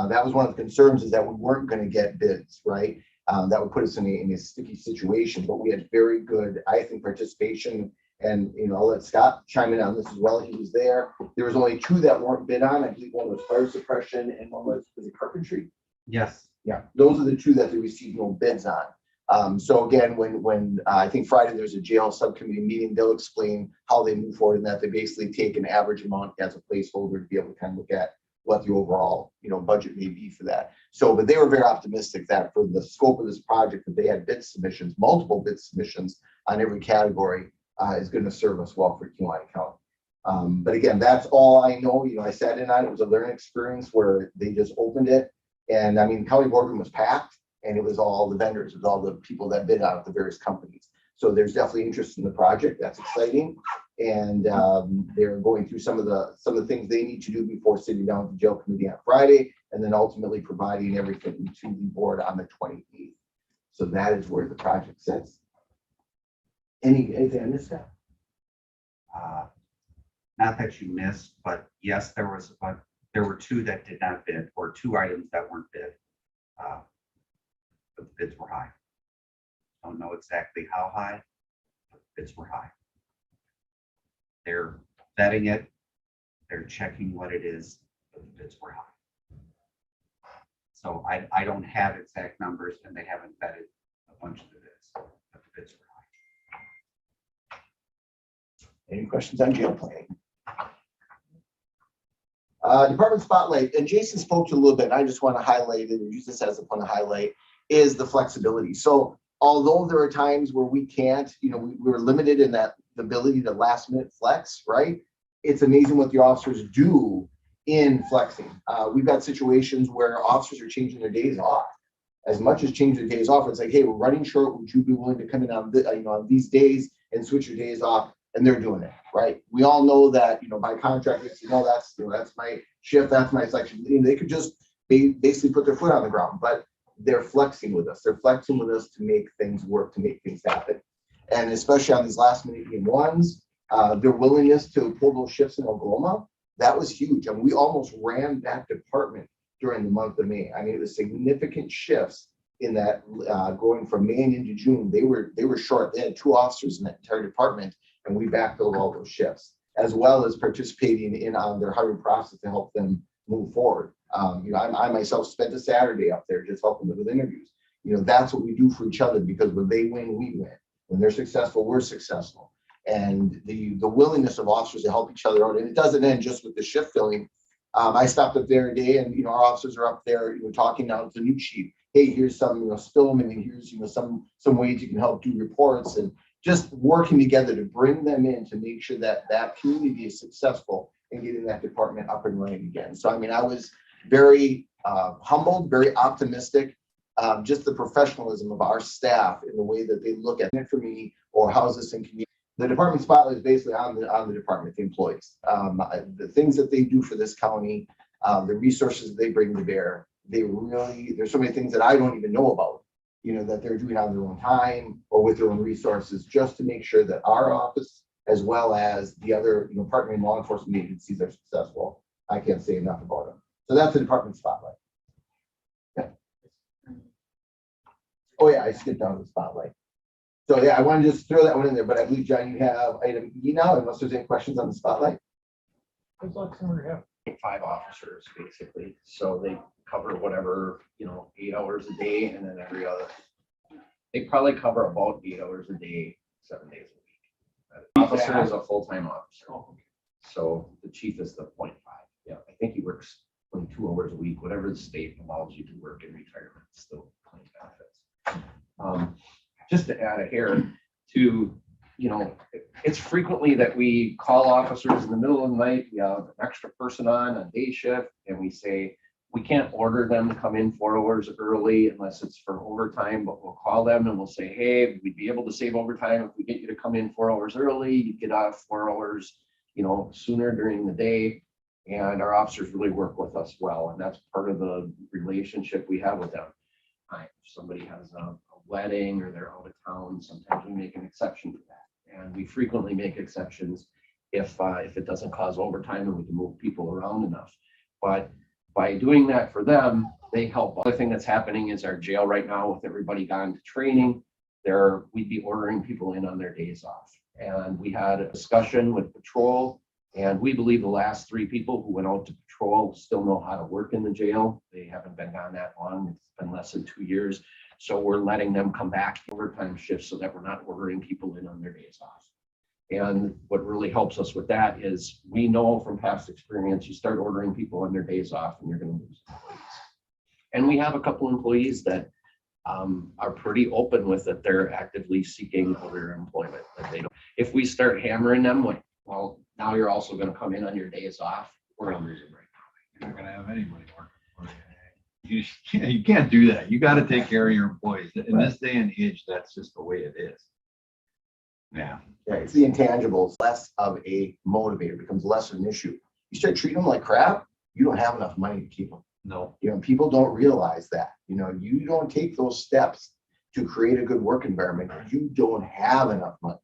That was one of the concerns, is that we weren't going to get bids, right? That would put us in a sticky situation. But we had very good, I think, participation. And I'll let Scott chime in on this as well. He was there. There was only 2 that weren't bid on. I believe one was fire suppression and one was it carpentry? Yes. Yeah, those are the 2 that they received no bids on. So again, when I think Friday there's a jail subcommittee meeting, they'll explain how they move forward, and that they basically take an average amount as a placeholder to be able to kind of look at what the overall, budget may be for that. So, but they were very optimistic that for the scope of this project, that they had bid submissions, multiple bid submissions on every category, is going to serve us well for Kewaunee County. But again, that's all I know. I sat in on it. It was a learning experience where they just opened it. And I mean, county boardroom was packed, and it was all the vendors, it was all the people that bid on it, the various companies. So there's definitely interest in the project. That's exciting. And they're going through some of the things they need to do before sitting down with the jail committee on Friday, and then ultimately providing everything to the board on the 28th. So that is where the project sits. Anything on this stuff? Not that you missed, but yes, there were two that did not bid, or two items that weren't bid. But the bids were high. Don't know exactly how high, but the bids were high. They're vetting it, they're checking what it is, but the bids were high. So I don't have exact numbers, and they haven't vetted a bunch of the bids, but the bids were high. Any questions on jail planning? Department spotlight, and Jason spoke to a little bit, and I just want to highlight it and use this as a point to highlight, is the flexibility. So although there are times where we can't, we're limited in that the ability to last minute flex, right? It's amazing what the officers do in flexing. We've got situations where officers are changing their days off. As much as changing their days off, it's like, hey, we're running short. Would you be willing to come in on, on these days and switch your days off? And they're doing it, right? We all know that, by contract, that's my shift, that's my section. They could just basically put their foot on the ground, but they're flexing with us. They're flexing with us to make things work, to make things happen. And especially on these last minute ones, their willingness to pull those shifts in Oklahoma, that was huge. And we almost ran that department during the month of May. I mean, it was significant shifts in that going from May into June. They were short. They had 2 officers in that entire department, and we backfilled all those shifts, as well as participating on their hiring process to help them move forward. I myself spent a Saturday up there just helping them with interviews. That's what we do for each other, because when they win, we win. When they're successful, we're successful. And the willingness of officers to help each other out, and it doesn't end just with the shift filling. I stopped up there today, and our officers are up there, talking now to the new chief. Hey, here's some spillman, and here's some ways you can help do reports, and just working together to bring them in to make sure that that community is successful in getting that department up and running again. So I mean, I was very humbled, very optimistic. Just the professionalism of our staff in the way that they look at it for me, or how's this in community. The department spotlight is basically on the department, the employees. The things that they do for this county, the resources they bring to bear. There's so many things that I don't even know about, that they're doing on their own time or with their own resources, just to make sure that our office, as well as the other, partnering and law enforcement agencies, are successful. I can't say enough about them. So that's the department spotlight. Yeah. Oh yeah, I skipped down to the spotlight. So yeah, I want to just throw that one in there, but I believe, John, you have item E now, unless there's any questions on the spotlight. Good luck, Senator. 5 officers, basically. So they cover whatever, 8 hours a day, and then every other. They probably cover about 8 hours a day, 7 days a week. The officer is a full-time officer. So the chief is the 0.5. Yeah, I think he works 22 hours a week, whatever the state allows you to work in retirement, still claim benefits. Just to add a hair to, it's frequently that we call officers in the middle of the night. We have an extra person on day shift, and we say, we can't order them to come in 4 hours early unless it's for overtime, but we'll call them and we'll say, hey, we'd be able to save overtime if we get you to come in 4 hours early. You get off 4 hours, sooner during the day. And our officers really work with us well. And that's part of the relationship we have with them. If somebody has a wedding or they're out of town, sometimes we make an exception to that. And we frequently make exceptions if it doesn't cause overtime and we can move people around enough. But by doing that for them, they help. Other thing that's happening is our jail right now, with everybody gone to training, we'd be ordering people in on their days off. And we had a discussion with patrol, and we believe the last 3 people who went out to patrol still know how to work in the jail. They haven't been gone that long. It's been less than 2 years. So we're letting them come back to overtime shifts so that we're not ordering people in on their days off. And what really helps us with that is we know from past experience, you start ordering people on their days off and you're going to lose employees. And we have a couple employees that are pretty open with that. They're actively seeking other employment. That they don't. If we start hammering them, like, well, now you're also going to come in on your days off, we're going to lose them right now. You're not gonna have anybody working for you. You can't do that. You gotta take care of your employees. In this day and age, that's just the way it is. Yeah. Yeah, it's the intangibles, less of a motivator, becomes less of an issue. You start treating them like crap, you don't have enough money to keep them. No. You know, people don't realize that. You know, you don't take those steps to create a good work environment, you don't have enough money.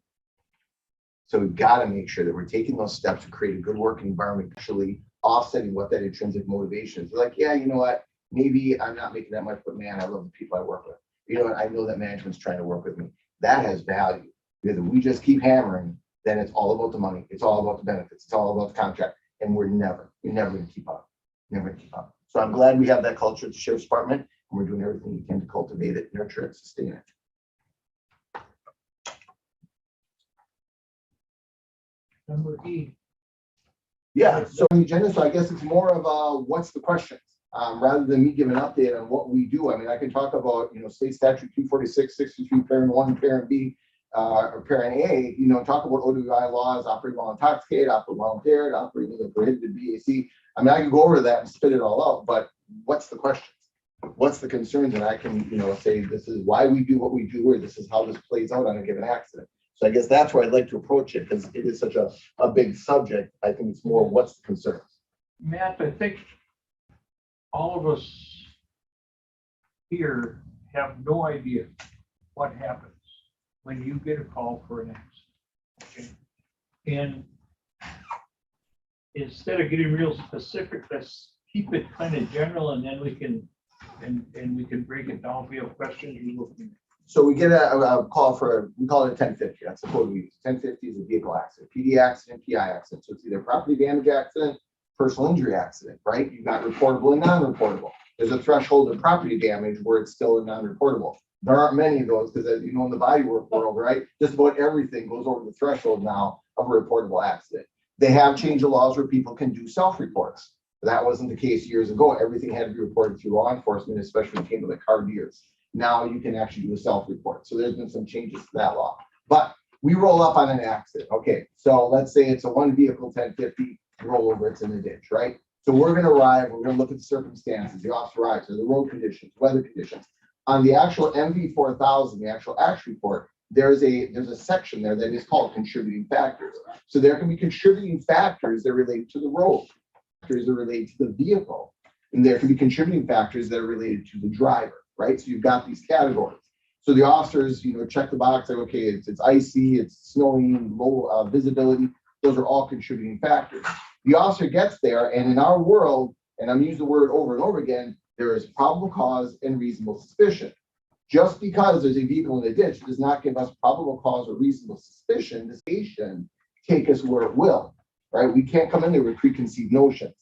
So we've got to make sure that we're taking those steps to create a good work environment, actually offsetting what that intrinsic motivation is. They're like, yeah, you know what? Maybe I'm not making that much, but man, I love the people I work with. You know what? I know that management's trying to work with me. That has value. Because if we just keep hammering, then it's all about the money. It's all about the benefits. It's all about the contract. And we're never going to keep up. Never going to keep up. So I'm glad we have that culture at the Sheriff's Department, and we're doing everything we can to cultivate it, nurture it, sustain it. Number E. Yeah, so on the agenda, so I guess it's more of what's the questions, rather than me giving an update on what we do. I mean, I can talk about, you know, state statute 246, 63, parent 1, parent B, or parent A, you know, talk about OWI laws, operate while intoxicated, operate while impaired, operate with a prohibited BAC. I mean, I can go over that and spit it all out, but what's the questions? What's the concerns? And I can, you know, say this is why we do what we do, or this is how this plays out on a given accident. So I guess that's where I'd like to approach it, because it is such a big subject. I think it's more what's the concerns. Matt, I think all of us here have no idea what happens when you get a call for an accident. Okay? And instead of getting real specific, let's keep it kind of general, and then we can we can break it down. If we have questions, we will. So we get a call for, we call it a 1050. That's the code we use. 1050 is a vehicle accident, PD accident, PI accident. So it's either property damage accident, personal injury accident, right? You've got reportable and non-reportable. There's a threshold of property damage where it's still a non-reportable. There aren't many of those because, as you know, in the body work world, right? Just about everything goes over the threshold now of a reportable accident. They have changed the laws where people can do self-reports. That wasn't the case years ago. Everything had to be reported through law enforcement, especially when it came to the car deers. Now you can actually do a self-report. So there's been some changes to that law. But we roll up on an accident. Okay, so let's say it's a one vehicle 1050 rollover, it's in the ditch, right? So we're going to arrive, we're going to look at the circumstances, the officer arrives, or the road conditions, weather conditions. On the actual MV4000, the actual accident report, there's a section there that is called contributing factors. So there can be contributing factors that relate to the road, factors that relate to the vehicle, and there can be contributing factors that are related to the driver. Right, so you've got these categories. So the officers, you know, check the box, like, okay, it's icy, it's snowing, low visibility. Those are all contributing factors. The officer gets there, and in our world, and I'm using the word over and over again, there is probable cause and reasonable suspicion. Just because there's a vehicle in the ditch does not give us probable cause or reasonable suspicion. This station take us where it will. Right, we can't come in there with preconceived notions.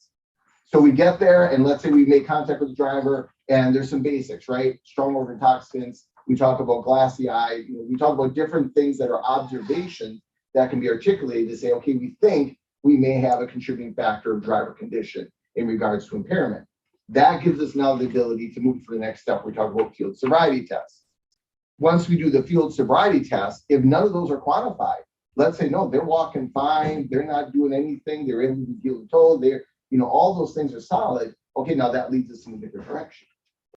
So we get there, and let's say we make contact with the driver, and there's some basics, right? Strong over intoxicants. We talk about glassy eye. You know, we talk about different things that are observations that can be articulated to say, okay, we think we may have a contributing factor of driver condition in regards to impairment. That gives us now the ability to move to the next step. We talk about field sobriety tests. Once we do the field sobriety test, if none of those are quantified, let's say, no, they're walking fine, they're not doing anything, they're able to feel told, they're, you know, all those things are solid. Okay, now that leads us in a different direction.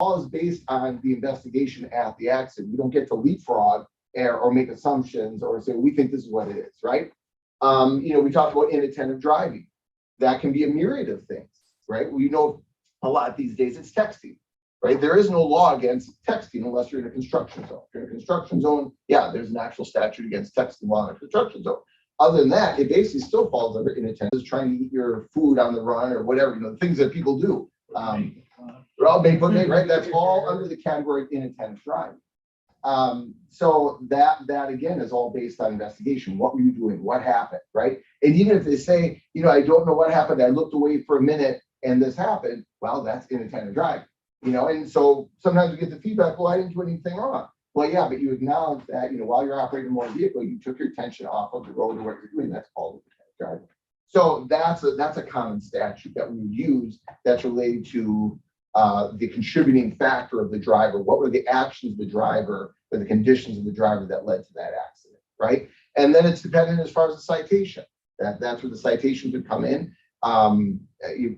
All is based on the investigation at the accident. We don't get to leapfrog or make assumptions or say, we think this is what it is, right? You know, we talked about inattentive driving. That can be a myriad of things, right? We know a lot these days it's texting, right? There is no law against texting unless you're in a construction zone. If you're in a construction zone, yeah, there's an actual statute against texting while in a construction zone. Other than that, it basically still falls under inattentive, trying to eat your food on the run or whatever, you know, the things that people do. Well, right? That's all under the category of inattentive driving. So that again is all based on investigation. What were you doing? What happened, right? And even if they say, you know, I don't know what happened, I looked away for a minute and this happened, well, that's inattentive driving, you know. And so sometimes we get the feedback, well, I didn't do anything wrong. Well, yeah, but you acknowledge that, while you're operating a motor vehicle, you took your attention off of the road or what you're doing. That's called driving. So that's a common statute that we would use that's related to the contributing factor of the driver. What were the actions of the driver or the conditions of the driver that led to that accident, right? And then it's dependent as far as the citation. That's where the citation could come in.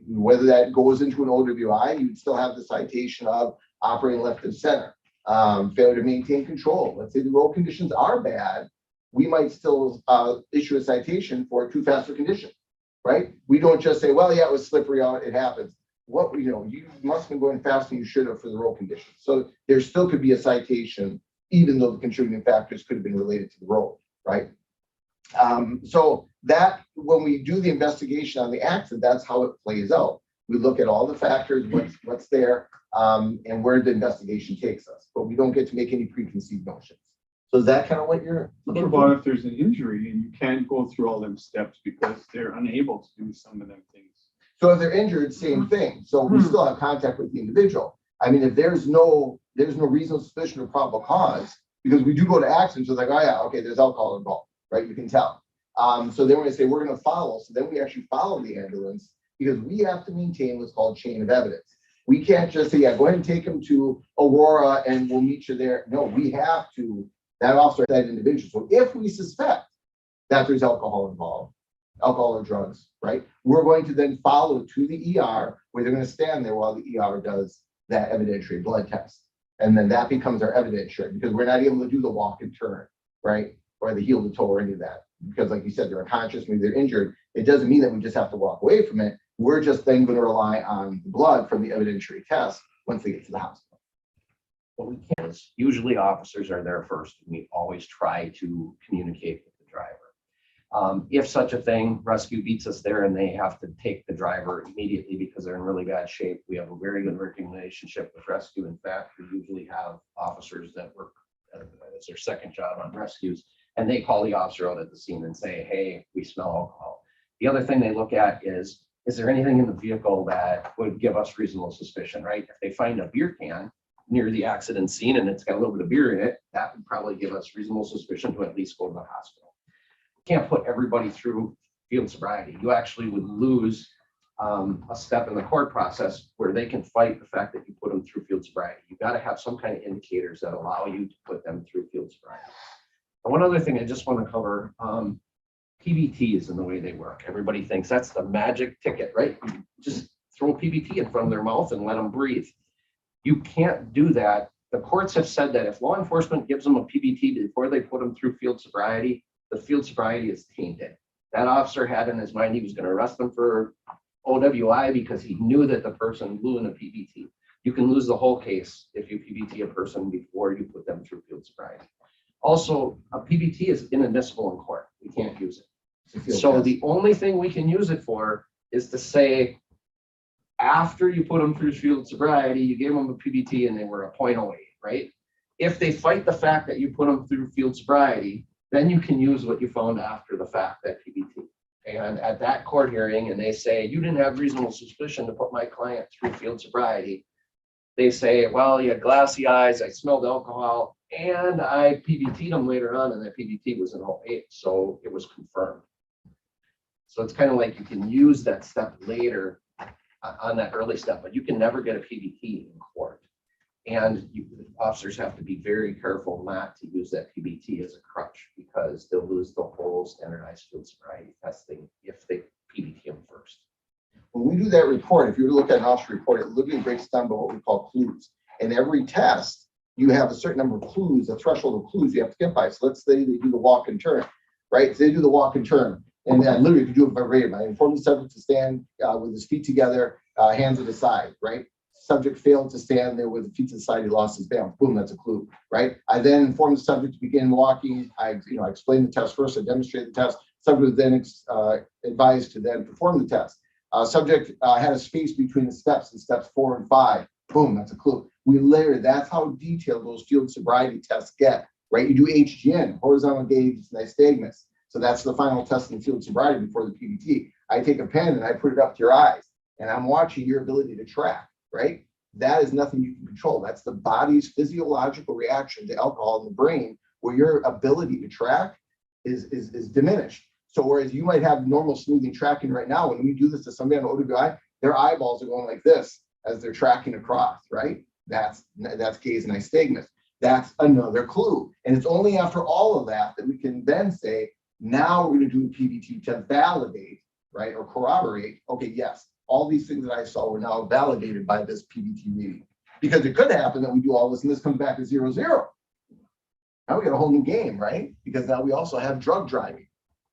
Whether that goes into an OWI, you'd still have the citation of operating left of center, failure to maintain control. Let's say the road conditions are bad, we might still issue a citation for too fast a condition, right? We don't just say, well, yeah, it was slippery out, it happens. You must have been going faster than you should have for the road conditions. So there still could be a citation, even though the contributing factors could have been related to the road, right? So that when we do the investigation on the accident, that's how it plays out. We look at all the factors, what's there, and where the investigation takes us, but we don't get to make any preconceived notions. So is that kind of what you're What looking about for? if there's an injury and you can't go through all them steps because they're unable to do some of them things? So if they're injured, same thing. So we still have contact with the individual. I mean, if there's no reasonable suspicion or probable cause, because we do go to accidents, it's like, oh yeah, okay, there's alcohol involved, right? You can tell. So then we're gonna say we're gonna follow. So then we actually follow the ambulance because we have to maintain what's called chain of evidence. We can't just say, yeah, go ahead and take them to Aurora and we'll meet you there. No, we have to, that officer, that individual. So if we suspect that there's alcohol involved, alcohol or drugs, right? We're going to then follow to the ER where they're going to stand there while the ER does that evidentiary blood test. And then that becomes our evidentiary because we're not able to do the walk and turn, right? Or the heel to toe or any of that. Because like you said, they're unconscious, maybe they're injured. It doesn't mean that we just have to walk away from it. We're just then going to rely on the blood from the evidentiary test once they get to the hospital. What we can is usually officers are there first. And we always try to communicate with the driver. If such a thing, rescue beats us there and they have to take the driver immediately because they're in really bad shape. We have a very good working relationship with rescue. In fact, we usually have officers that work as their second job on rescues, and they call the officer out at the scene and say, hey, we smell alcohol. The other thing they look at is there anything in the vehicle that would give us reasonable suspicion, right? If they find a beer can near the accident scene and it's got a little bit of beer in it, that would probably give us reasonable suspicion to at least go to the hospital. Can't put everybody through field sobriety. You actually would lose a step in the court process where they can fight the fact that you put them through field sobriety. You've got to have some kind of indicators that allow you to put them through field sobriety. And one other thing I just want to cover, PBTs and the way they work. Everybody thinks that's the magic ticket, right? You just throw PBT in front of their mouth and let them breathe. You can't do that. The courts have said that if law enforcement gives them a PBT before they put them through field sobriety, the field sobriety is tainted. That officer had in his mind he was going to arrest them for OWI because he knew that the person blew in a PBT. You can lose the whole case if you PBT a person before you put them through field sobriety. Also, a PBT is inadmissible in court. We can't use it. So the only thing we can use it for is to say, after you put them through field sobriety, you gave them a PBT and they were a 0.08, right? If they fight the fact that you put them through field sobriety, then you can use what you found after the fact, that PBT. And at that court hearing, and they say, you didn't have reasonable suspicion to put my client through field sobriety. They say, well, you had glassy eyes, I smelled alcohol, and I PBT'd them later on, and that PBT was an 0.08, so it was confirmed. So it's kind of like you can use that step later on that early step, but you can never get a PBT in court. And officers have to be very careful not to use that PBT as a crutch because they'll lose the whole standardized field sobriety testing if they PBT them first. When we do that report, if you were to look at an officer report, it literally breaks down by what we call clues. In every test, you have a certain number of clues, a threshold of clues you have to get by. So let's say they do the walk and turn, right? So they do the walk and turn. And then literally you can do it verbatim. I inform the subject to stand with his feet together, hands at his side, right? Subject failed to stand there with the feet to the side, he lost his balance. Boom, that's a clue, right? I then inform the subject to begin walking. I explain the test first, I demonstrate the test. Subject was then advised to then perform the test. Subject had a space between the steps in steps 4 and 5. Boom, that's a clue. We layer, that's how detailed those field sobriety tests get, right? You do HGN, horizontal gauge nystagmus. So that's the final test in field sobriety before the PBT. I take a pen and I put it up to your eyes and I'm watching your ability to track, right? that is nothing you can control. That's the body's physiological reaction to alcohol in the brain, where your ability to track is diminished. So whereas you might have normal smoothing tracking right now, when we do this to somebody on OWI, their eyeballs are going like this as they're tracking across, right? That's gaze and nystagmus. That's another clue. And it's only after all of that that we can then say, now we're going to do a PVT to validate, right, or corroborate, okay, yes, all these things that I saw were now validated by this PVT reading. Because it could happen that we do all this and this comes back as 0, 0. Now we got a whole new game, right? Because now we also have drug driving.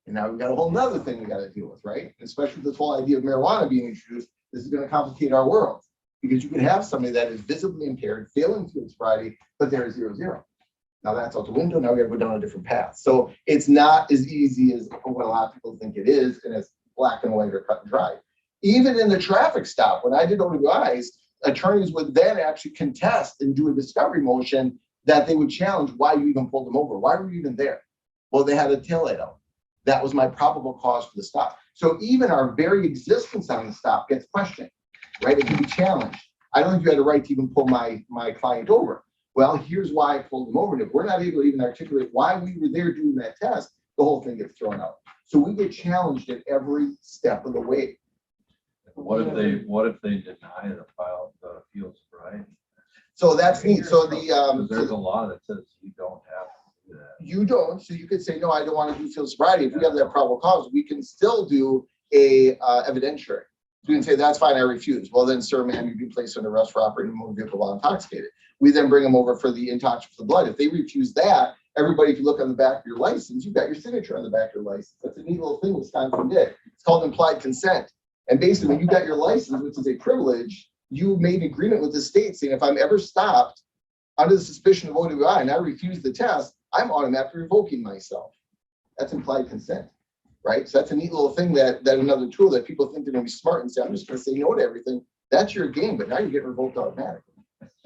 And now we've got a whole nother thing we got to deal with, right? Especially with this whole idea of marijuana being introduced, this is going to complicate our world. Because you can have somebody that is visibly impaired, failing field sobriety, but they're 0, 0. Now that's out the window. Now we got to go down a different path. So it's not as easy as what a lot of people think it is, and it's black and white or cut and dry. Even in the traffic stop, when I did OWIs, attorneys would then actually contest and do a discovery motion that they would challenge why you even pulled them over. Why were you even there? Well, they had a taillight out. That was my probable cause for the stop. So even our very existence on the stop gets questioned, right? It can be challenged. I don't think you had a right to even pull my client over. Well, here's why I pulled them over. And if we're not able to even articulate why we were there doing that test, the whole thing gets thrown out. So we get challenged at every step of the way. What if they deny the field sobriety? So that's neat. So Because there's a law that says you don't have to do that. you don't. So you could say, no, I don't want to do field sobriety. If we have that probable cause, we can still do a evidentiary. So you can say, that's fine, I refuse. Well, then, sir, ma'am, you'd be placed under arrest for operating a motor vehicle while intoxicated. We then bring them over for the intox for the blood. If they refuse that, everybody, if you look on the back of your license, you've got your signature on the back of your license. That's a neat little thing Wisconsin did. It's called implied consent. And basically, when you got your license, which is a privilege, you made an agreement with the state saying, if I'm ever stopped under the suspicion of OWI and I refuse the test, I'm automatically revoking myself. That's implied consent, right? So that's a neat little thing that another tool that people think they're going to be smart and say, I'm just going to say no to everything. That's your game, but now you get revoked automatically.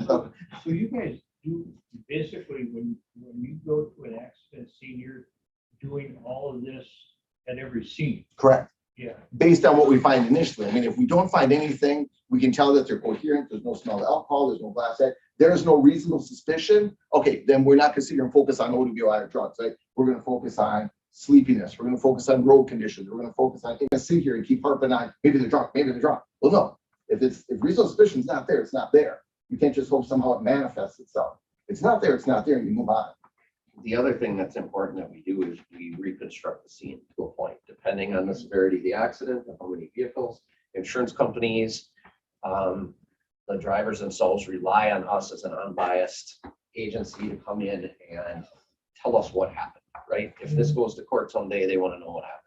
So you guys do basically when you go to an accident scene, you're doing all of this at every scene. correct. Yeah. Based on what we find initially. I mean, if we don't find anything, we can tell that they're coherent. There's no smell of alcohol. There's no glass head. There is no reasonable suspicion. Okay, then we're not considering focus on OWI or drugs, right? We're going to focus on sleepiness. We're going to focus on road conditions. We're going to focus on sit here and keep harping on maybe they're drunk, maybe they're drunk. Well, no. If reasonable suspicion is not there, it's not there. You can't just hope somehow it manifests itself. It's not there, and you move on. The other thing that's important that we do is we reconstruct the scene to a point, depending on the severity of the accident, how many vehicles, insurance companies, the drivers themselves rely on us as an unbiased agency to come in and tell us what happened, right? If this goes to court someday, they want to know what happened.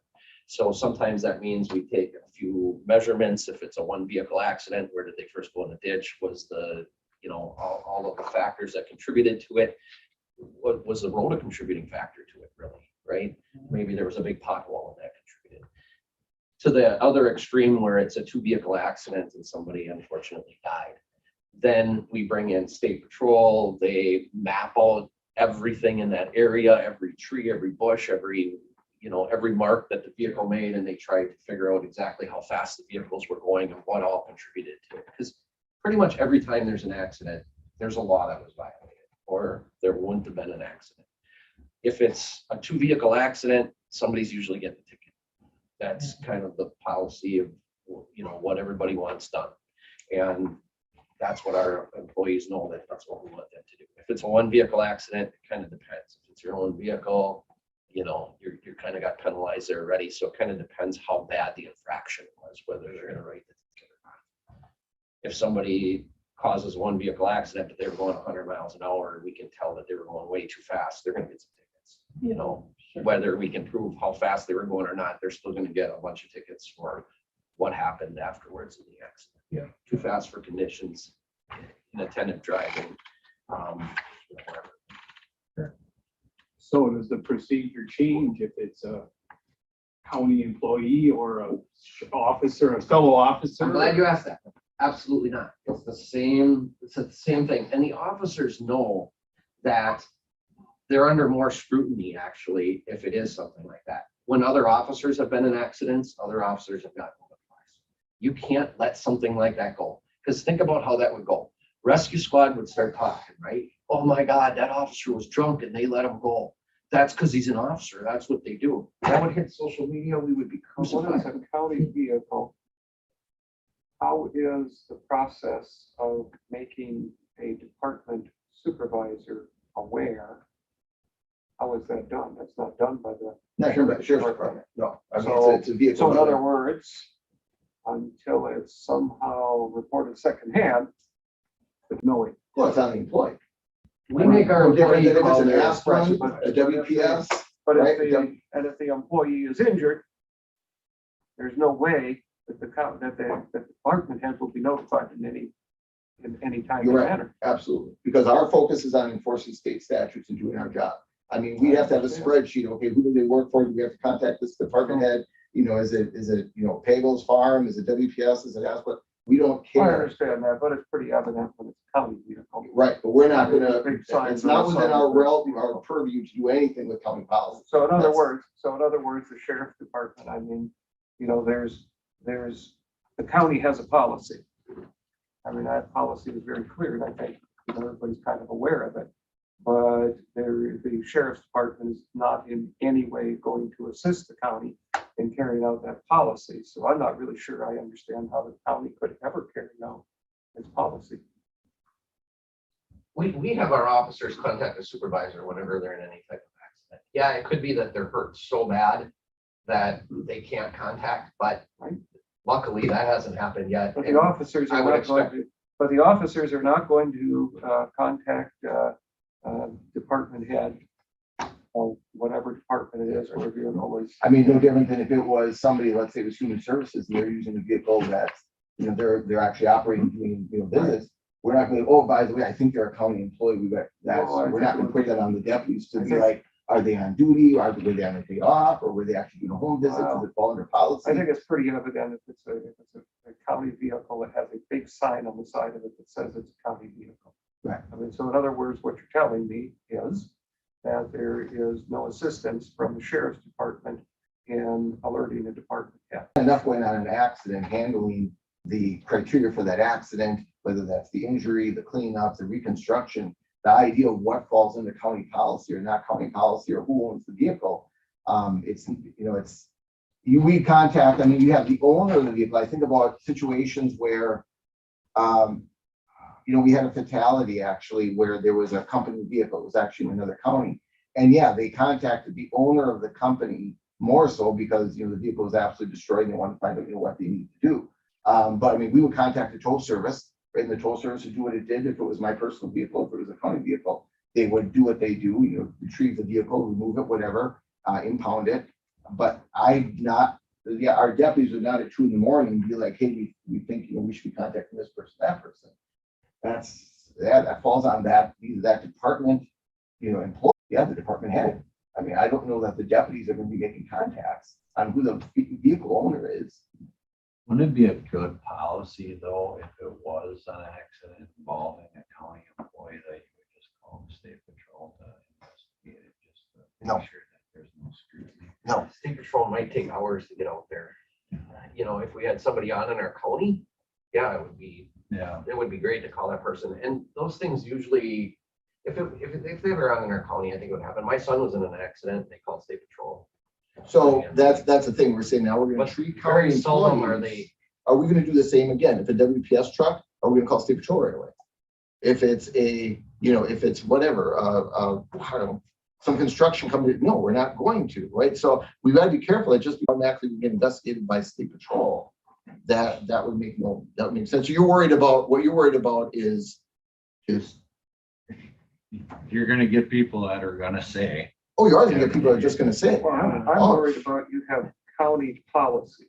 So sometimes that means we take a few measurements. If it's a one vehicle accident, where did they first go in the ditch? Was the, all of the factors that contributed to it? What was the road a contributing factor to it, really, right? Maybe there was a big pothole and that contributed. To the other extreme where it's a 2-vehicle accident and somebody unfortunately died, then we bring in state patrol. They map out everything in that area, every tree, every bush, every mark that the vehicle made, and they try to figure out exactly how fast the vehicles were going and what all contributed to it. Because pretty much every time there's an accident, there's a law that was violated, or there wouldn't have been an accident. If it's a 2-vehicle accident, somebody's usually getting a ticket. That's kind of the policy of, what everybody wants done. And that's what our employees know, that's what we want them to do. If it's a 1-vehicle accident, it kind of depends. If it's your own vehicle, you're kind of got penalized there already. So it kind of depends how bad the infraction was, whether they're going to write the ticket or not. If somebody causes 1-vehicle accident, but they're going 100 miles an hour, we can tell that they were going way too fast, they're going to get some tickets. Whether we can prove how fast they were going or not, they're still going to get a bunch of tickets for what happened afterwards in the accident. Yeah. Too fast for conditions, inattentive driving, whatever. So does the procedure change if it's a county employee or a fellow officer? I'm glad you asked that. Absolutely not. It's the same thing. And the officers know that they're under more scrutiny, actually, if it is something like that. When other officers have been in accidents, other officers have gotten advice. You can't let something like that go. Because think about how that would go. rescue squad would start talking, right? Oh my God, that officer was drunk and they let him go. That's because he's an officer. That's what they do. That would hit social media. We would be What is a crucified. county vehicle? How is the process of making a department supervisor aware? How is that done? That's not done by the. Not here, but sheriff's department, no. I mean, So- it's a vehicle. So in other words, until it's somehow reported secondhand, there's no way. Well, it's on the employee. We make our No different employee than if it's call an their ask run, expression. a WPS. But Right, and if the employee is injured, there's no way that that the department head will be notified in any timely You're right. manner. Absolutely, because our focus is on enforcing state statutes and doing our job. I mean, we have to have a spreadsheet, okay, who do they work for? Do we have to contact this department head? You know, is it, Pagel's Farm? Is it WPS? Is it Aspen? We don't I care. understand that, but it's pretty evident when it's a county vehicle. Right, but we're not gonna, Big signs it's not on the within side our of the- realm, our purview to do anything with county policy. So in other That's- words, the sheriff's department, I mean, there's, the county has a policy. I mean, that policy is very clear, and I think everybody's kind of aware of it. But the sheriff's department is not in any way going to assist the county in carrying out that policy. So I'm not really sure I understand how the county could ever carry out its policy. We have our officers contact the supervisor whenever they're in any type of accident. Yeah, it could be that they're hurt so bad that they can't contact, but luckily that hasn't happened yet. But the officers I are would not going expect- to, but the officers are not going to contact department head or whatever department it is, or whatever you know is. I mean, no different than if it was somebody, let's say it was human services, and they're using a vehicle that's, they're actually operating, doing, business. We're not gonna, oh, by the way, I think they're a county employee, we're not gonna put that on the deputies to be like, are they on duty, were they on a day off, or were they actually doing a home visit, does it fall under policy? I think it's pretty evident if it's a county vehicle that has a big sign on the side of it that says it's a county vehicle. Right. I mean, so in other words, what you're telling me is that there is no assistance from the sheriff's department in alerting the department head. Enough going on an accident, handling the criteria for that accident, whether that's the injury, the cleanup, the reconstruction, the idea of what falls into county policy or not county policy or who owns the vehicle. We contact, I mean, you have the owner of the vehicle. I think about situations where, we had a fatality actually where there was a company vehicle, it was actually in another county. And yeah, they contacted the owner of the company more so because, the vehicle was absolutely destroyed and they wanted to find out, what they need to do. But I mean, we would contact the tow service, and the tow service would do what it did. If it was my personal vehicle, if it was a county vehicle, they would do what they do, retrieve the vehicle, remove it, whatever, impound it. But our deputies would not at 2 a.m. be like, hey, we think, we should be contacting this person, that person. That falls on either that department, employee, the department head. I mean, I don't know that the deputies are going to be making contacts on who the vehicle owner is. Wouldn't it be a good policy though, if it was an accident involving a county employee, that you would just call the state patrol to investigate it, just to No. make sure that there's no scrutiny? No, State patrol might take hours to get out there. If we had somebody on in our county, yeah, it would be great to call that person. And those things usually, if they were on in our county, I think it would happen. My son was in an accident, they called state patrol. so that's the thing we're saying now. We're going But to treat very county seldom are employees. they, Are we going to do the same again? If a WPS truck, are we going to call state patrol right away? If it's if it's whatever, I don't know, some construction company, no, we're not going to, right? So we've got to be careful that just automatically we get investigated by state patrol. That would make sense. So what you're worried about is You're gonna get people that are gonna say, oh, you are going to get people that are just going to say it. Well, I'm worried about you have county policy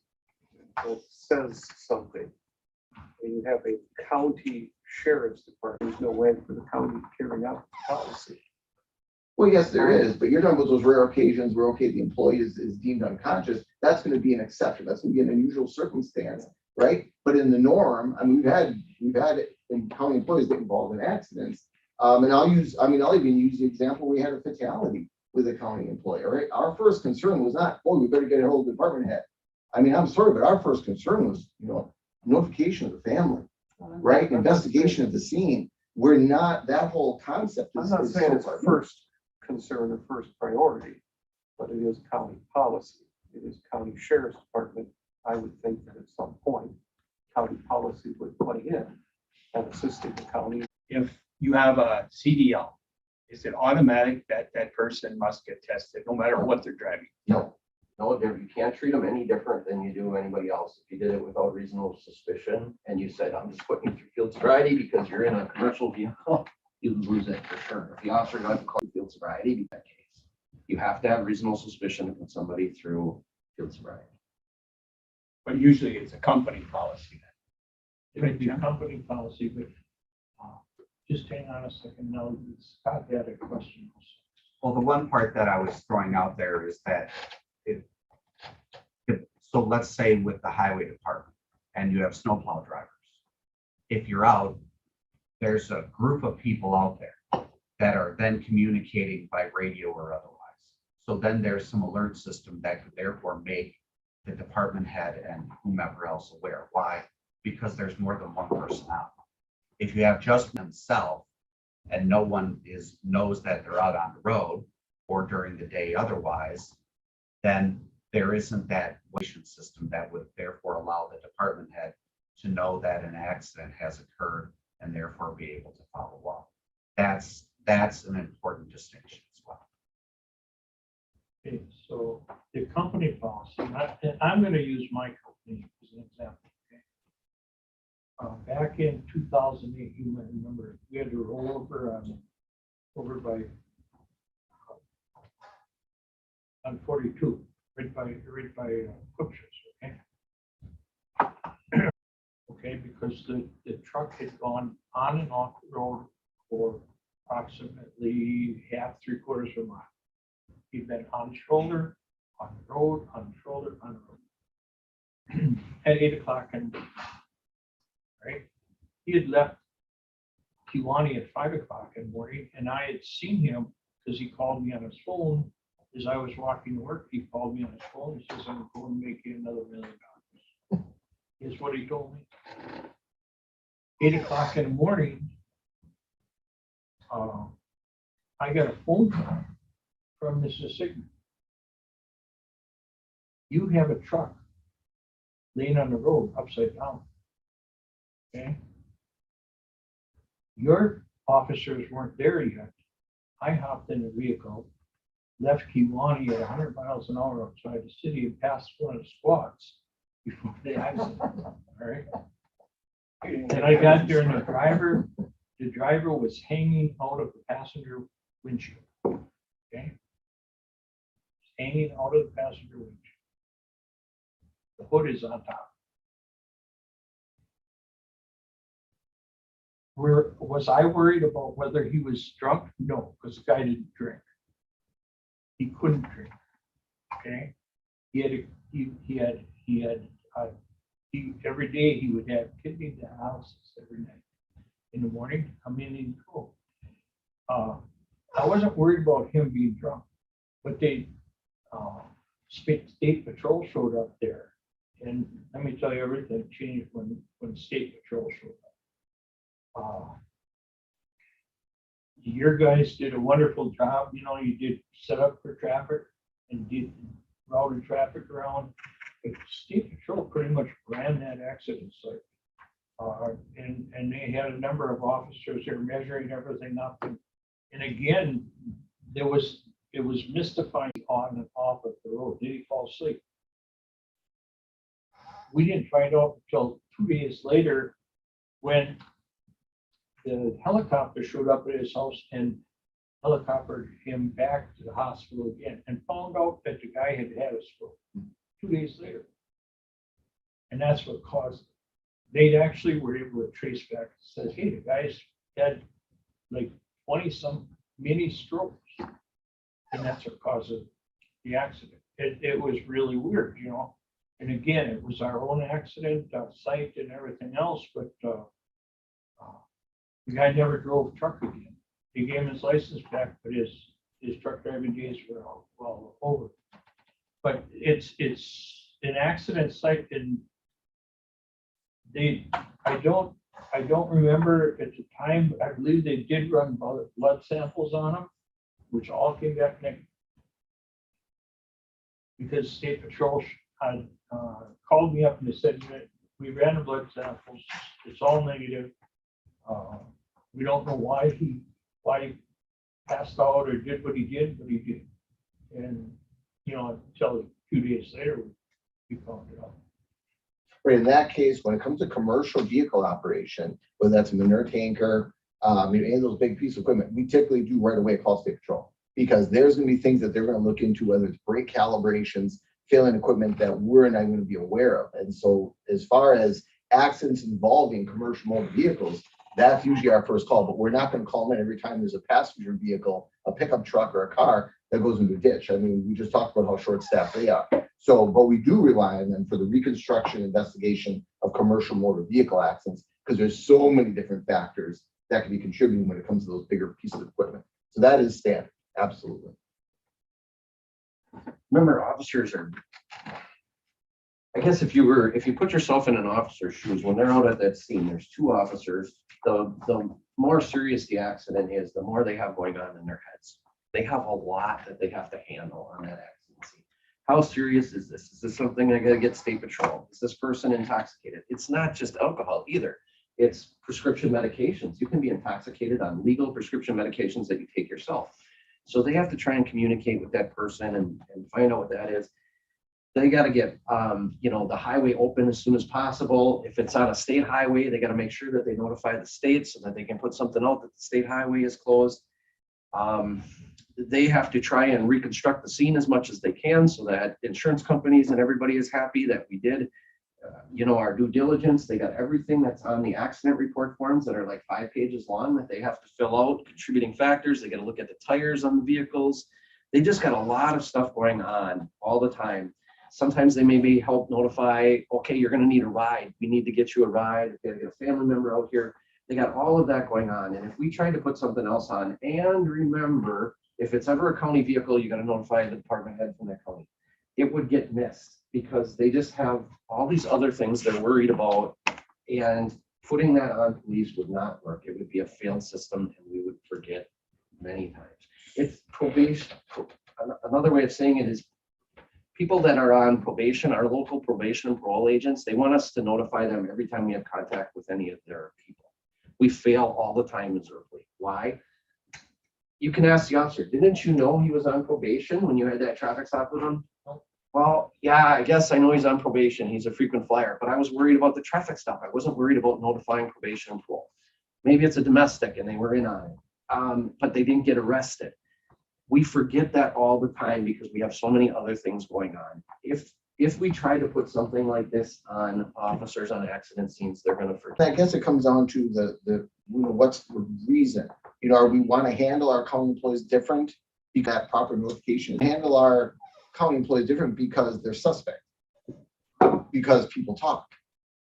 that says something. And you have a county sheriff's department, there's no way for the county to carry out the policy. Well, yes, there is, but you're talking about those rare occasions where, okay, the employee is deemed unconscious. That's going to be an exception. That's going to be an unusual circumstance, right? But in the norm, I mean, we've had county employees get involved in accidents. And I'll even use the example, we had a fatality with a county employee, right? Our first concern was not, oh, we better get a hold of the department head. I mean, I'm sorry, but our first concern was, notification of the family. right? Investigation of the scene. We're not, that whole concept I'm is. not is saying so it's far- first concern or first priority, but it is county policy. It is county sheriff's department. I would think that at some point, county policy would play in and assisting the county. If you have a CDL, is it automatic that that person must get tested no matter what they're driving? No, you can't treat them any different than you do anybody else. If you did it without reasonable suspicion and you said, I'm just putting you through field sobriety because you're in a commercial vehicle, you lose it for sure. If the officer doesn't call you field sobriety, in that case, you have to have reasonable suspicion to put somebody through field sobriety. But usually it's a company policy then. It would be a company policy, but just hang on a second. Now, Scott had a question. Well, the one part that I was throwing out there is that so let's say with the highway department and you have snowplow drivers. If you're out, there's a group of people out there that are then communicating by radio or otherwise. So then there's some alert system that could therefore make the department head and whomever else aware. Why? Because there's more than one person out. If you have just themselves and no one knows that they're out on the road or during the day otherwise, then there isn't that system that would therefore allow the department head to know that an accident has occurred and therefore be able to follow up. That's an important distinction as well. Okay, so the company policy, and I'm gonna use my company as an example, okay? Back in 2008, you might remember, we had to roll over by on 42, right by Cookshires, okay? Okay, because the truck had gone on and off the road for approximately half, 3/4 of a mile. He'd been on shoulder, on the road, on shoulder, on the road. At 8 o'clock in the morning, right? He had left Kewaunee at 5 o'clock in the morning, and I had seen him because he called me on his phone. As I was walking to work, he called me on his phone. He says, I'm going to make you another $1 million. Here's what he told me. 8 o'clock in the morning, I got a phone call from Mrs. Sigmund. You have a truck laying on the road upside down. Okay? Your officers weren't there yet. I hopped in the vehicle, left Kewaunee at 100 miles an hour outside the city and passed one of the squads before the accident. All right. And I got there and the driver was hanging out of the passenger windshield. Okay. Hanging out of the passenger windshield. The hood is on top. Was I worried about whether he was drunk? No, because the guy didn't drink. He couldn't drink. Okay. Every day he would have kidney dialysis every night. In the morning, come in and go. I wasn't worried about him being drunk, but state patrol showed up there. And let me tell you, everything changed when state patrol showed up. Your guys did a wonderful job. You know, you did set up for traffic and did routed traffic around. But state patrol pretty much ran that accident site. And they had a number of officers there measuring everything up. And again, it was mystifying on and off of the road. Did he fall asleep? We didn't find out until 2 days later when the helicopter showed up at his house and helicoptered him back to the hospital again and found out that the guy had had a stroke 2 days later. And that's what caused it. They actually were able to trace back, says, hey, the guy's had like 20-some mini strokes. And that's what caused the accident. It was really weird, you know. And again, it was our own accident, site and everything else, but the guy never drove truck again. They gave him his license back, but his truck driving days were well over. But it's an accident site, and I don't I don't remember at the time, but I believe they did run blood samples on them, which all came back negative. Because State Patrol had called me up and they said, we ran the blood samples, it's all negative. We don't know why he passed out or did what he did, but he did. And, until 2 days later, we found it out. But in that case, when it comes to commercial vehicle operation, whether that's a manure tanker, any of those big pieces of equipment, we typically do right away call State Patrol. Because there's gonna be things that they're gonna look into, whether it's brake calibrations, failing equipment that we're not gonna be aware of. And so as far as accidents involving commercial motor vehicles, that's usually our first call, but we're not gonna call them in every time there's a passenger vehicle, a pickup truck or a car that goes into a ditch. I mean, we just talked about how short-staffed they are. So, but we do rely on them for the reconstruction investigation of commercial motor vehicle accidents, because there's so many different factors that can be contributing when it comes to those bigger pieces of equipment. So that is standard, absolutely. Remember, officers are, I guess if you put yourself in an officer's shoes, when they're out at that scene, there's two officers. The more serious the accident is, the more they have going on in their heads. They have a lot that they have to handle on that accident scene. How serious is this? Is this something I gotta get State Patrol? Is this person intoxicated? It's not just alcohol either. It's prescription medications. You can be intoxicated on legal prescription medications that you take yourself. So they have to try and communicate with that person and find out what that is. They got to get, the highway open as soon as possible. If it's on a state highway, they got to make sure that they notify the state so that they can put something out that the state highway is closed. They have to try and reconstruct the scene as much as they can so that insurance companies and everybody is happy that we did, our due diligence. They got everything that's on the accident report forms that are like 5 pages long that they have to fill out, contributing factors. They got to look at the tires on the vehicles. They just got a lot of stuff going on all the time. Sometimes they maybe help notify, okay, you're going to need a ride. We need to get you a ride. If they get a family member out here, they got all of that going on. And if we try to put something else on, and remember, if it's ever a county vehicle, you got to notify the department head from that county. It would get missed because they just have all these other things they're worried about. And putting that on police would not work. It would be a failed system and we would forget many times. It's probation. Another way of saying it is people that are on probation, our local probation and parole agents, they want us to notify them every time we have contact with any of their people. We fail all the time miserably. Why? You can ask the officer, didn't you know he was on probation when you had that traffic stop with him? Well, yeah, I guess I know he's on probation. He's a frequent flyer, but I was worried about the traffic stop. I wasn't worried about notifying probation and parole. Maybe it's a domestic and they were in on it, but they didn't get arrested. We forget that all the time because we have so many other things going on. If we try to put something like this on officers on accident scenes, they're going to forget. I guess it comes down to the what's the reason? We want to handle our county employees different. You got proper notification. Handle our county employees different because they're suspect. Because people talk.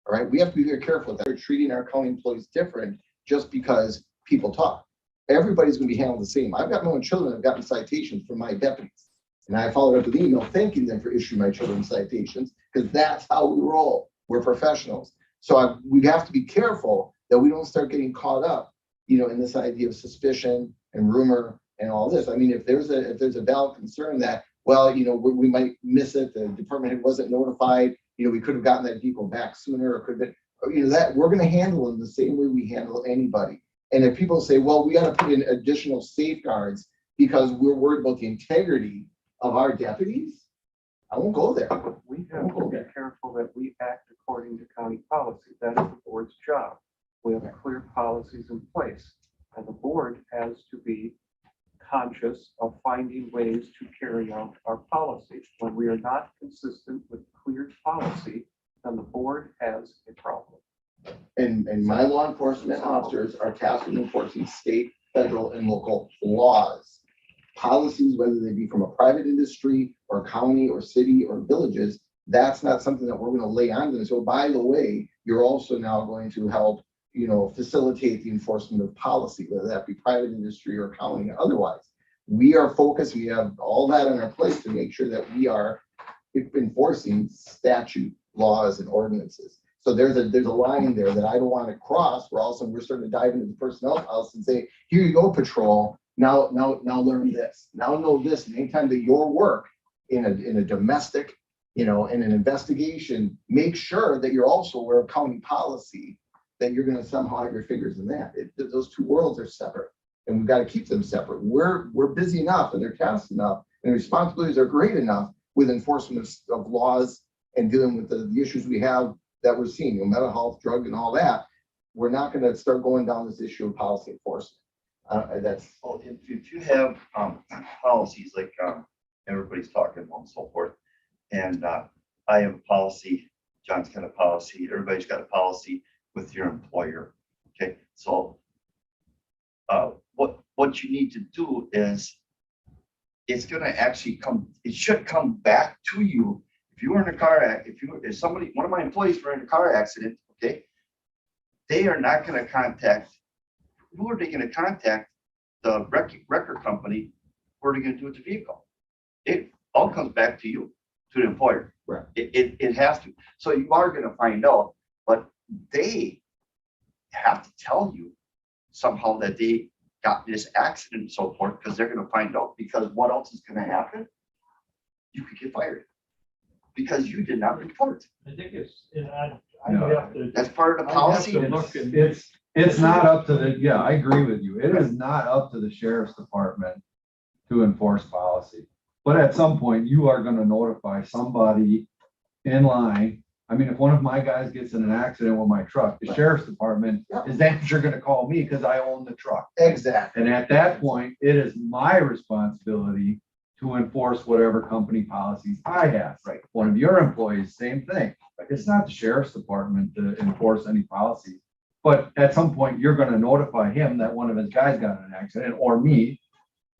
All right. We have to be very careful that we're treating our county employees different just because people talk. Everybody's going to be handled the same. I've got my own children that have gotten citations from my deputies. And I followed up with an email thanking them for issuing my children citations because that's how we roll. We're professionals. So we have to be careful that we don't start getting caught up, in this idea of suspicion and rumor and all this. I mean, if there's a valid concern that, we might miss it, the department head wasn't notified, we could have gotten that vehicle back sooner or could have, that we're going to handle them the same way we handle anybody. And if people say, well, we got to put in additional safeguards because we're worried about the integrity of our deputies, I won't go there. We have to be careful that we act according to county policy. That is the board's job. We have clear policies in place, and the board has to be conscious of finding ways to carry out our policy. When we are not consistent with clear policy, then the board has a problem. And my law enforcement officers are tasked with enforcing state, federal, and local laws. Policies, whether they be from a private industry or county or city or villages, that's not something that we're going to lay on them. So by the way, you're also now going to help, facilitate the enforcement of policy, whether that be private industry or county or otherwise. We are focused, we have all that on our plate to make sure that we are enforcing statute, laws, and ordinances. So there's a line there that I don't want to cross, where all of a sudden we're starting to dive into the personnel policy and say, here you go, patrol, now learn this, now know this, and anytime that your work in a domestic, in an investigation, make sure that you're also aware of county policy, that you're gonna somehow have your fingers in that. Those two worlds are separate, and we've got to keep them separate. We're busy enough, and they're tasked enough, and responsibilities are great enough with enforcement of laws and dealing with the issues we have that we're seeing, mental health, drug, and all that. We're not gonna start going down this issue of policy enforcement. That's, Well, if you have policies like everybody's talking about and so forth, and I have a policy, John's got a policy, everybody's got a policy with your employer. Okay, so what you need to do is, it's gonna actually it should come back to you. If you were in a car accident, if somebody, one of my employees were in a car accident, okay, they are not gonna contact, who are they gonna contact? The record company. What are they gonna do with the vehicle? It all comes back to you, to the employer. Right. It has to. So you are gonna find out, but they have to tell you somehow that they got this accident and so forth, because they're gonna find out, because what else is gonna happen? You could get fired because you did not report. I think it's, and I No. have to. That's part of the I have policy. to look and- It's not up to the, yeah, I agree with you. It is not up to the sheriff's department to enforce policy. But at some point, you are gonna notify somebody in line. I mean, if one of my guys gets in an accident with my truck, the sheriff's department Yep. is damn sure gonna call me because I own the truck. exactly. And at that point, it is my responsibility to enforce whatever company policies I have. Right. One of your employees, same thing. It's not the sheriff's department to enforce any policy. But at some point, you're gonna notify him that one of his guys got in an accident, or me.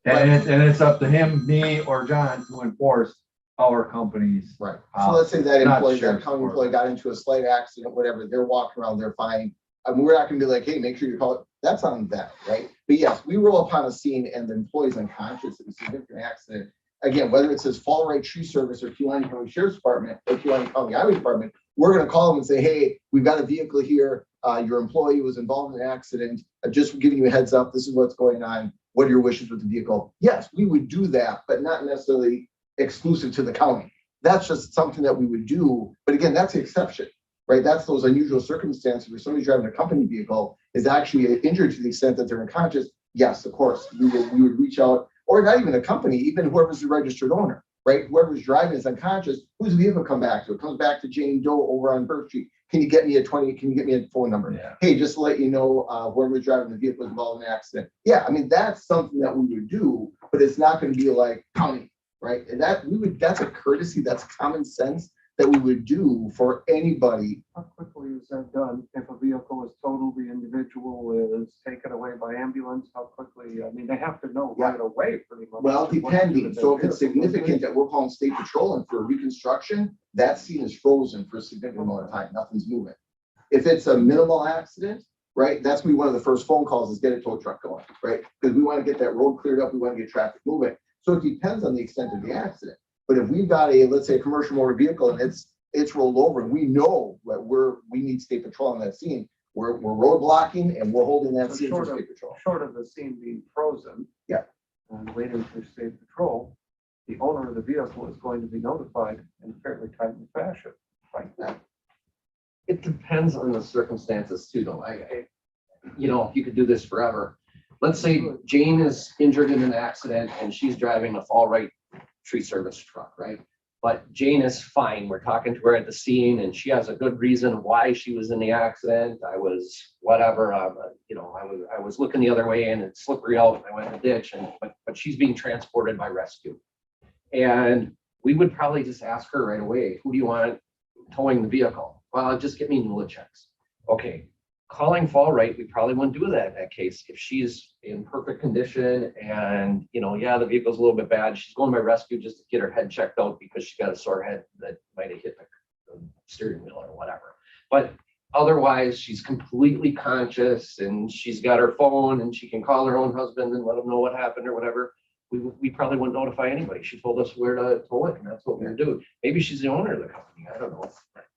And it's up to him, me, or John to enforce our company's. Right. So let's say that Not employee, that sheriff's county department. employee got into a slight accident, whatever, they're walking around, they're fine. I mean, we're not gonna be like, hey, make sure you call it, that's on them, right? But yes, we roll upon a scene and the employee's unconscious in a significant accident. Again, whether it says Fall Right Tree Service or Kewaunee County Sheriff's Department or Kewaunee County Highway Department, we're gonna call them and say, hey, we've got a vehicle here. Your employee was involved in an accident. Just giving you a heads up, this is what's going on. What are your wishes with the vehicle? Yes, we would do that, but not necessarily exclusive to the county. That's just something that we would do. But again, that's the exception, right? That's those unusual circumstances where somebody's driving a company vehicle is actually injured to the extent that they're unconscious. Yes, of course, we would reach out, or not even a company, even whoever's the registered owner, right? Whoever's driving is unconscious. Who's the vehicle come back to? It comes back to Jane Doe over on Birch Street. Can you get me a phone number? Yeah. Hey, just to let you know, whoever's driving the vehicle was involved in an accident. Yeah, I mean, that's something that we would do, but it's not going to be like county, right? And that's a courtesy, that's common sense that we would do for anybody. How quickly is that done? If a vehicle is totaled, the individual is taken away by ambulance, how quickly? I mean, they have to know right away pretty much. Well, what to do depending, with so their if it's vehicle. significant that we're calling state patrol and for reconstruction, that scene is frozen for a significant amount of time, nothing's moving. If it's a minimal accident, right, that's gonna be one of the first phone calls is get a tow truck going, right? Because we want to get that road cleared up, we want to get traffic moving. So it depends on the extent of the accident. But if we've got let's say a commercial motor vehicle and it's rolled over and we know that we need state patrol on that scene, we're road blocking and we're holding that So scene for short of- state patrol. Short of the scene being frozen. Yeah. And waiting for state patrol, the owner of the vehicle is going to be notified in fairly timely fashion, right? It depends on the circumstances too, though. You could do this forever. Let's say Jane is injured in an accident and she's driving a Fall Right Tree Service truck, right? But Jane is fine. We're talking to her at the scene and she has a good reason why she was in the accident. I was whatever, I was looking the other way and it's slippery out. And I went in the ditch but she's being transported by rescue. And we would probably just ask her right away, who do you want towing the vehicle? Well, just get me NOLA checks. Okay, calling Fall Right, we probably wouldn't do that in that case. If she's in perfect condition and, the vehicle's a little bit bad, she's going by rescue just to get her head checked out because she got a sore head that might have hit the steering wheel or whatever. But otherwise, she's completely conscious and she's got her phone and she can call her own husband and let him know what happened or whatever. We probably wouldn't notify anybody. She told us where to tow it and that's what we would do. Maybe she's the owner of the company. I don't know.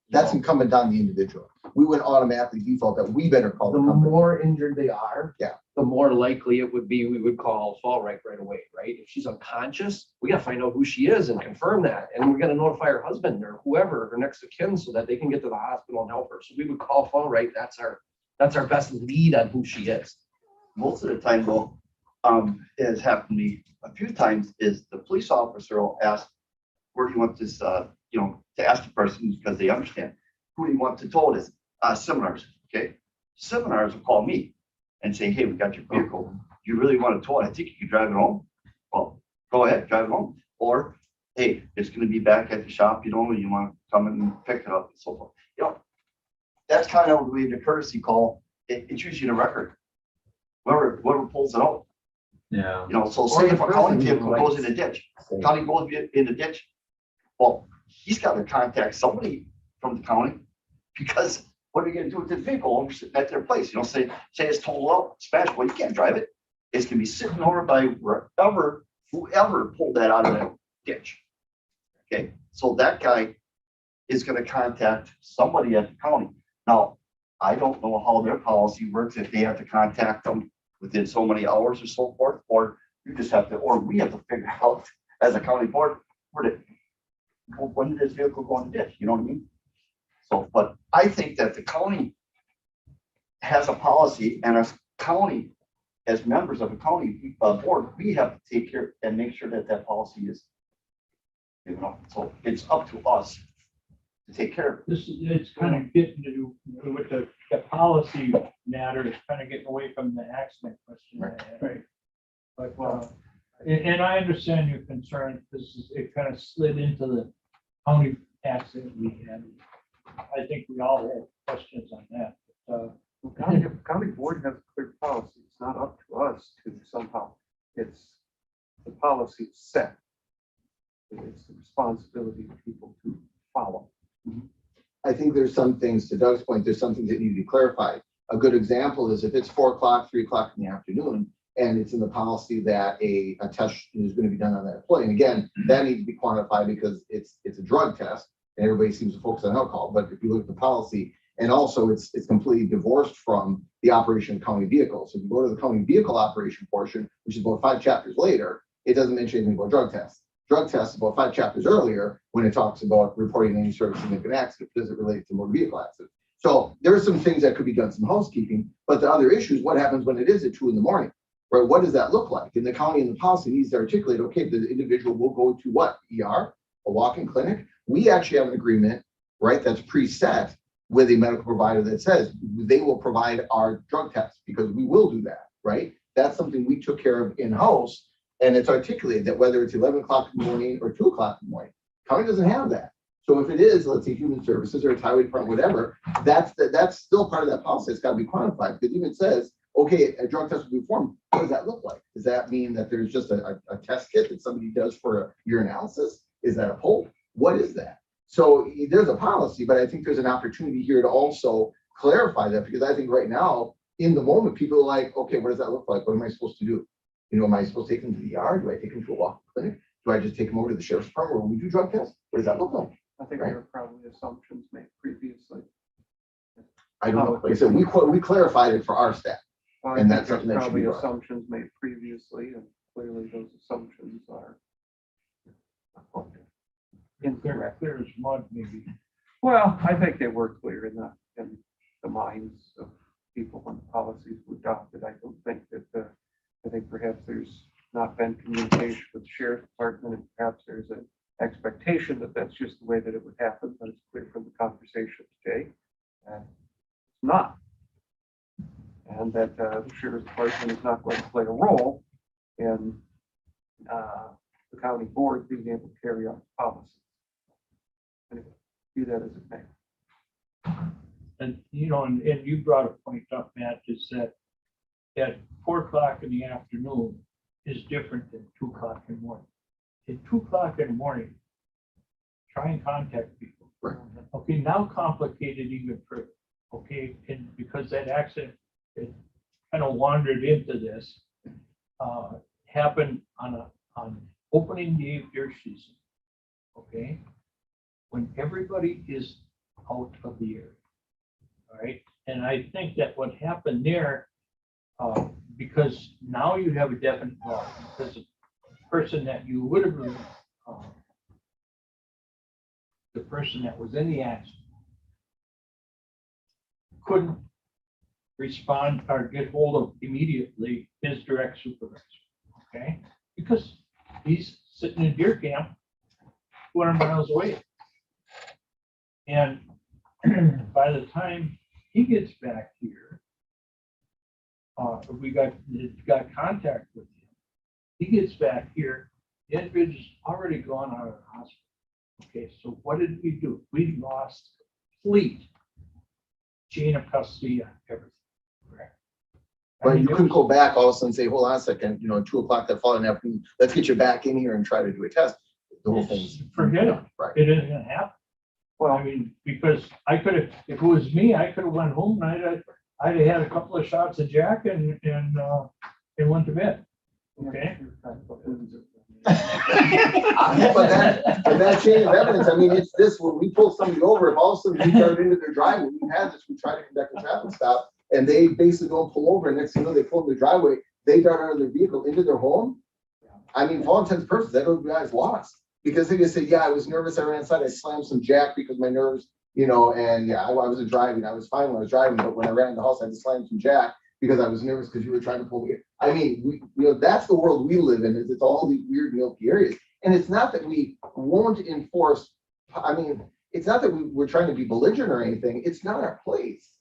That's incumbent on the individual. We would automatically default that we better call The the company. more injured they are. Yeah. The more likely it would be we would call Fall right away, right? If she's unconscious, we gotta find out who she is and confirm that. And we're gonna notify her husband or whoever, her next of kin, so that they can get to the hospital and help her. So we would call Fall right. That's our best lead on who she is. Most of the time though, it has happened to me a few times, is the police officer will ask, where do you want this, to ask the person because they understand. Who do you want to tow this? Seminars, okay? Seminars will call me and say, hey, we got your vehicle. Do you really want to tow it? I think you can drive it home. Well, go ahead, drive it home. Or, hey, it's gonna be back at the shop, you want to come and pick it up and so forth. That's kind of the way the courtesy call, it's usually the record. Whoever pulls it out. Yeah. So say if a county vehicle goes in a ditch, county goes in a ditch, well, he's got to contact somebody from the county, because what are we gonna do with the vehicle over sitting at their place? Say it's totaled out, smashed, well, you can't drive it. It's gonna be sitting over by whoever pulled that out of that ditch. Okay, so that guy is gonna contact somebody at the county. Now, I don't know how their policy works, if they have to contact them within so many hours or so forth, or we have to figure out as a county board, when did this vehicle go in the ditch? You know what I mean? So, but I think that the county has a policy, and as county, as members of a county board, we have to take care and make sure that that policy is, so it's up to us to take care of it. It's kind of getting to do with the policy matter, it's kind of getting away from the accident question. Right. But, and I understand your concern, it kind of slid into the county accident we had. I think we all had questions on that. County board has a clear policy. It's not up to us to somehow, it's the policy set. It's the responsibility of people to follow. I think there's some things, to Doug's point, there's some things that need to be clarified. A good example is if it's 4 o'clock, 3 o'clock in the afternoon, and it's in the policy that a test is going to be done on that employee. And again, that needs to be quantified because it's a drug test and everybody seems to focus on alcohol. But if you look at the policy, and also it's completely divorced from the operation of county vehicles. So if you go to the county vehicle operation portion, which is about 5 chapters later, it doesn't mention anything about drug tests. Drug tests about 5 chapters earlier when it talks about reporting any sort of significant accident, does it relate to motor vehicle accident. So there are some things that could be done, some housekeeping, but the other issue is what happens when it is at 2 in the morning, right? What does that look like? And the county and the policy needs to articulate, okay, the individual will go to what? ER, a walk-in clinic. We actually have an agreement, right? That's preset with a medical provider that says they will provide our drug tests because we will do that, right? That's something we took care of in-house. And it's articulated that whether it's 11 o'clock in the morning or 2 o'clock in the morning, county doesn't have that. So if it is, let's say human services or a highway department, whatever, that's still part of that policy. It's got to be quantified because even it says, okay, a drug test will be performed. What does that look like? Does that mean that there's just a test kit that somebody does for a urinalysis? Is that a poll? What is that? So there's a policy, but I think there's an opportunity here to also clarify that because I think right now, in the moment, people are like, okay, what does that look like? What am I supposed to do? Am I supposed to take them to the ER? Do I take them to a walk clinic? Do I just take them over to the sheriff's department where we do drug tests? What does that look like? I think there are probably assumptions made previously. I don't know. Like I said, we clarified it for our staff. Well, And I that's think something there's that should be probably brought. assumptions made previously, and clearly those assumptions are incorrect. Clear as mud, maybe. Well, I think they were clear in the minds of people when policies were adopted. I don't think that I think perhaps there's not been communication with the sheriff's department, and perhaps there's an expectation that that's just the way that it would happen, but it's clear from the conversation today that it's not. And that the sheriff's department is not going to play a role in the county board being able to carry out the policy. Anyway, do that as it may. And, and you brought a point up, Matt, is that at 4 o'clock in the afternoon is different than 2 o'clock in the morning. At 2 o'clock in the morning, try and contact people. Right. Okay, now complicated even further. Okay, and because that accident, it kind of wandered into this, happened on opening day of deer season. Okay, when everybody is out of the area. All right, and I think that what happened there, because now you have a definite law, because the person that you would have, the person that was in the accident couldn't respond or get hold of immediately his direct supervisor, okay? Because he's sitting in deer camp 200 miles away. And by the time he gets back here, we got contact with him. He gets back here, the individual's already gone out of the hospital. Okay, so what did we do? We lost complete chain of custody on everything. Correct. I But mean, you it couldn't was- go back all of a sudden and say, hold on a second, 2 o'clock that following afternoon, let's get you back in here and try to do a test. The whole thing's. Forget it. Right. It isn't gonna happen. Well, I mean, because I could have, if it was me, I could have went home and I'd have had a couple of shots of Jack and went to bed. Okay. But that chain of evidence, I mean, it's this, when we pull somebody over, if all of a sudden we drive into their driveway, we've had this, we try to conduct a traffic stop, and they basically don't pull over, and next thing you know, they pull in the driveway, they dart out of their vehicle into their home. I mean, for all intents and purposes, that old guy's lost, because they just say, yeah, I was nervous, I ran inside, I slammed some Jack because my nerves, and yeah, I wasn't driving, I was fine when I was driving, but when I ran in the house, I just slammed some Jack because I was nervous because you were trying to pull me. I mean, that's the world we live in, is it's all these weird milky areas. And it's not that we won't enforce, I mean, it's not that we're trying to be belligerent or anything, it's not our place.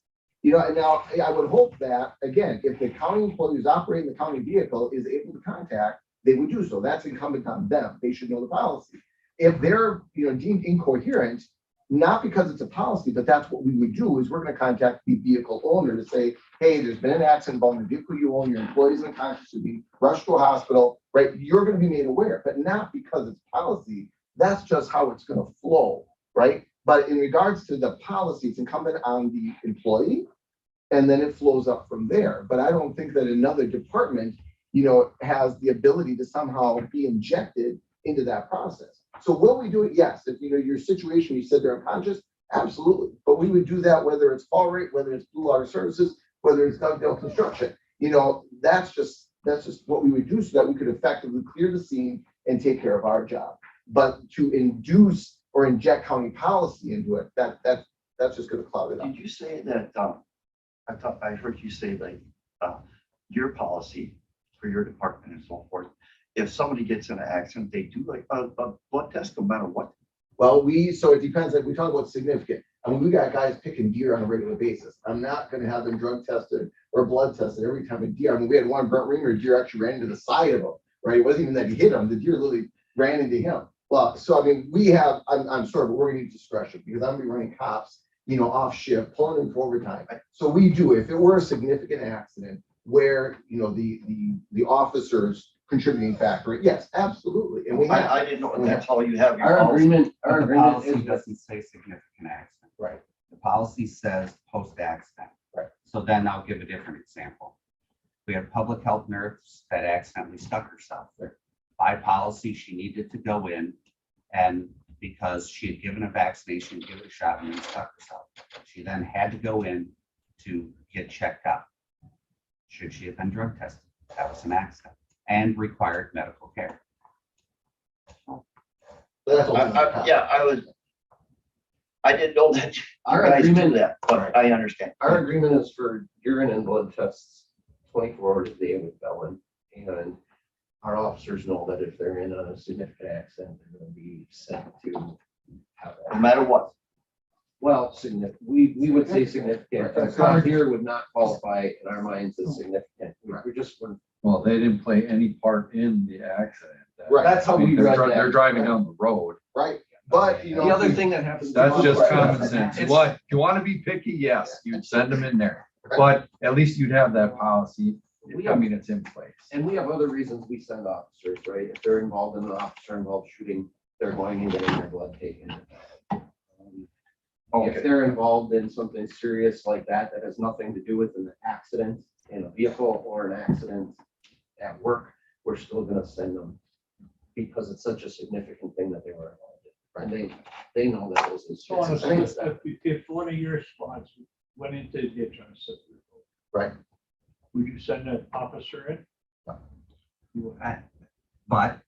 And now I would hope that, again, if the county employee who's operating the county vehicle is able to contact, they would do so. That's incumbent on them. They should know the policy. If they're, deemed incoherent, not because it's a policy, but that's what we would do, is we're going to contact the vehicle owner to say, hey, there's been an accident involving the vehicle you own, your employee's unconscious, to be rushed to a hospital, right? You're going to be made aware, but not because it's policy. That's just how it's going to flow, right? But in regards to the policy, it's incumbent on the employee, and then it flows up from there. But I don't think that another department, has the ability to somehow be injected into that process. So will we do it? Yes. If your situation, you said they're unconscious, absolutely. But we would do that whether it's fall rate, whether it's Blue Water Services, whether it's Dugdale Construction. That's just what we would do so that we could effectively clear the scene and take care of our job. But to induce or inject county policy into it, that's just going to cloud it up. Did you say that, I thought I heard you say like, your policy for your department and so forth, if somebody gets in an accident, they do like a blood test no matter what? Well, so it depends, like we talk about significant. I mean, we got guys picking deer on a regular basis. I'm not gonna have them drug tested or blood tested every time a deer. I mean, we had one burnt ringer deer actually ran into the side of him, right? It wasn't even that he hit him, the deer literally ran into him. Well, so I mean, I'm sorry, but we're gonna need discretion because I'm gonna be running cops, off shift, pulling them for overtime. So we do, if it were a significant accident where, the officers contributing factor, yes, absolutely. And we have, I didn't know if that's how you have your Our policy. agreement Policy is doesn't say significant accident. right, The policy says post-accident. Right. So then I'll give a different example. We had a public health nurse that accidentally stuck herself. Right. By policy, she needed to go in, and because she had given a vaccination, given a shot, and then stuck herself, she then had to go in to get checked out. Should she have been drug tested? That was an accident and required medical care. that's I didn't know that you Our guys do agreement- that, but I understand. Our agreement is for urine and blood tests 24 hours a day with Bellin. And our officers know that if they're in a significant accident, they're going to be sent to have No that. matter what. Well, we would say significant. Right. Some here would not qualify in our minds as significant. We're just, Well, they didn't play any part in the accident. Right. that's how we read that. They're driving down the road. right. But, The other thing that happens. That's just Right. common sense. You want to be picky? Yes, you'd send them in there. But at least you'd have that policy. I mean, it's in place. And we have other reasons we send officers, right? If they're involved in an officer involved shooting, they're going and getting their blood taken. If they're involved in something serious like that, that has nothing to do with an accident in a vehicle or an accident at work, we're still gonna send them because it's such a significant thing that they were involved And they know that those is. So honestly, if one of your spots went into a ditch on a separate road, Right. would you send an officer in? You would. But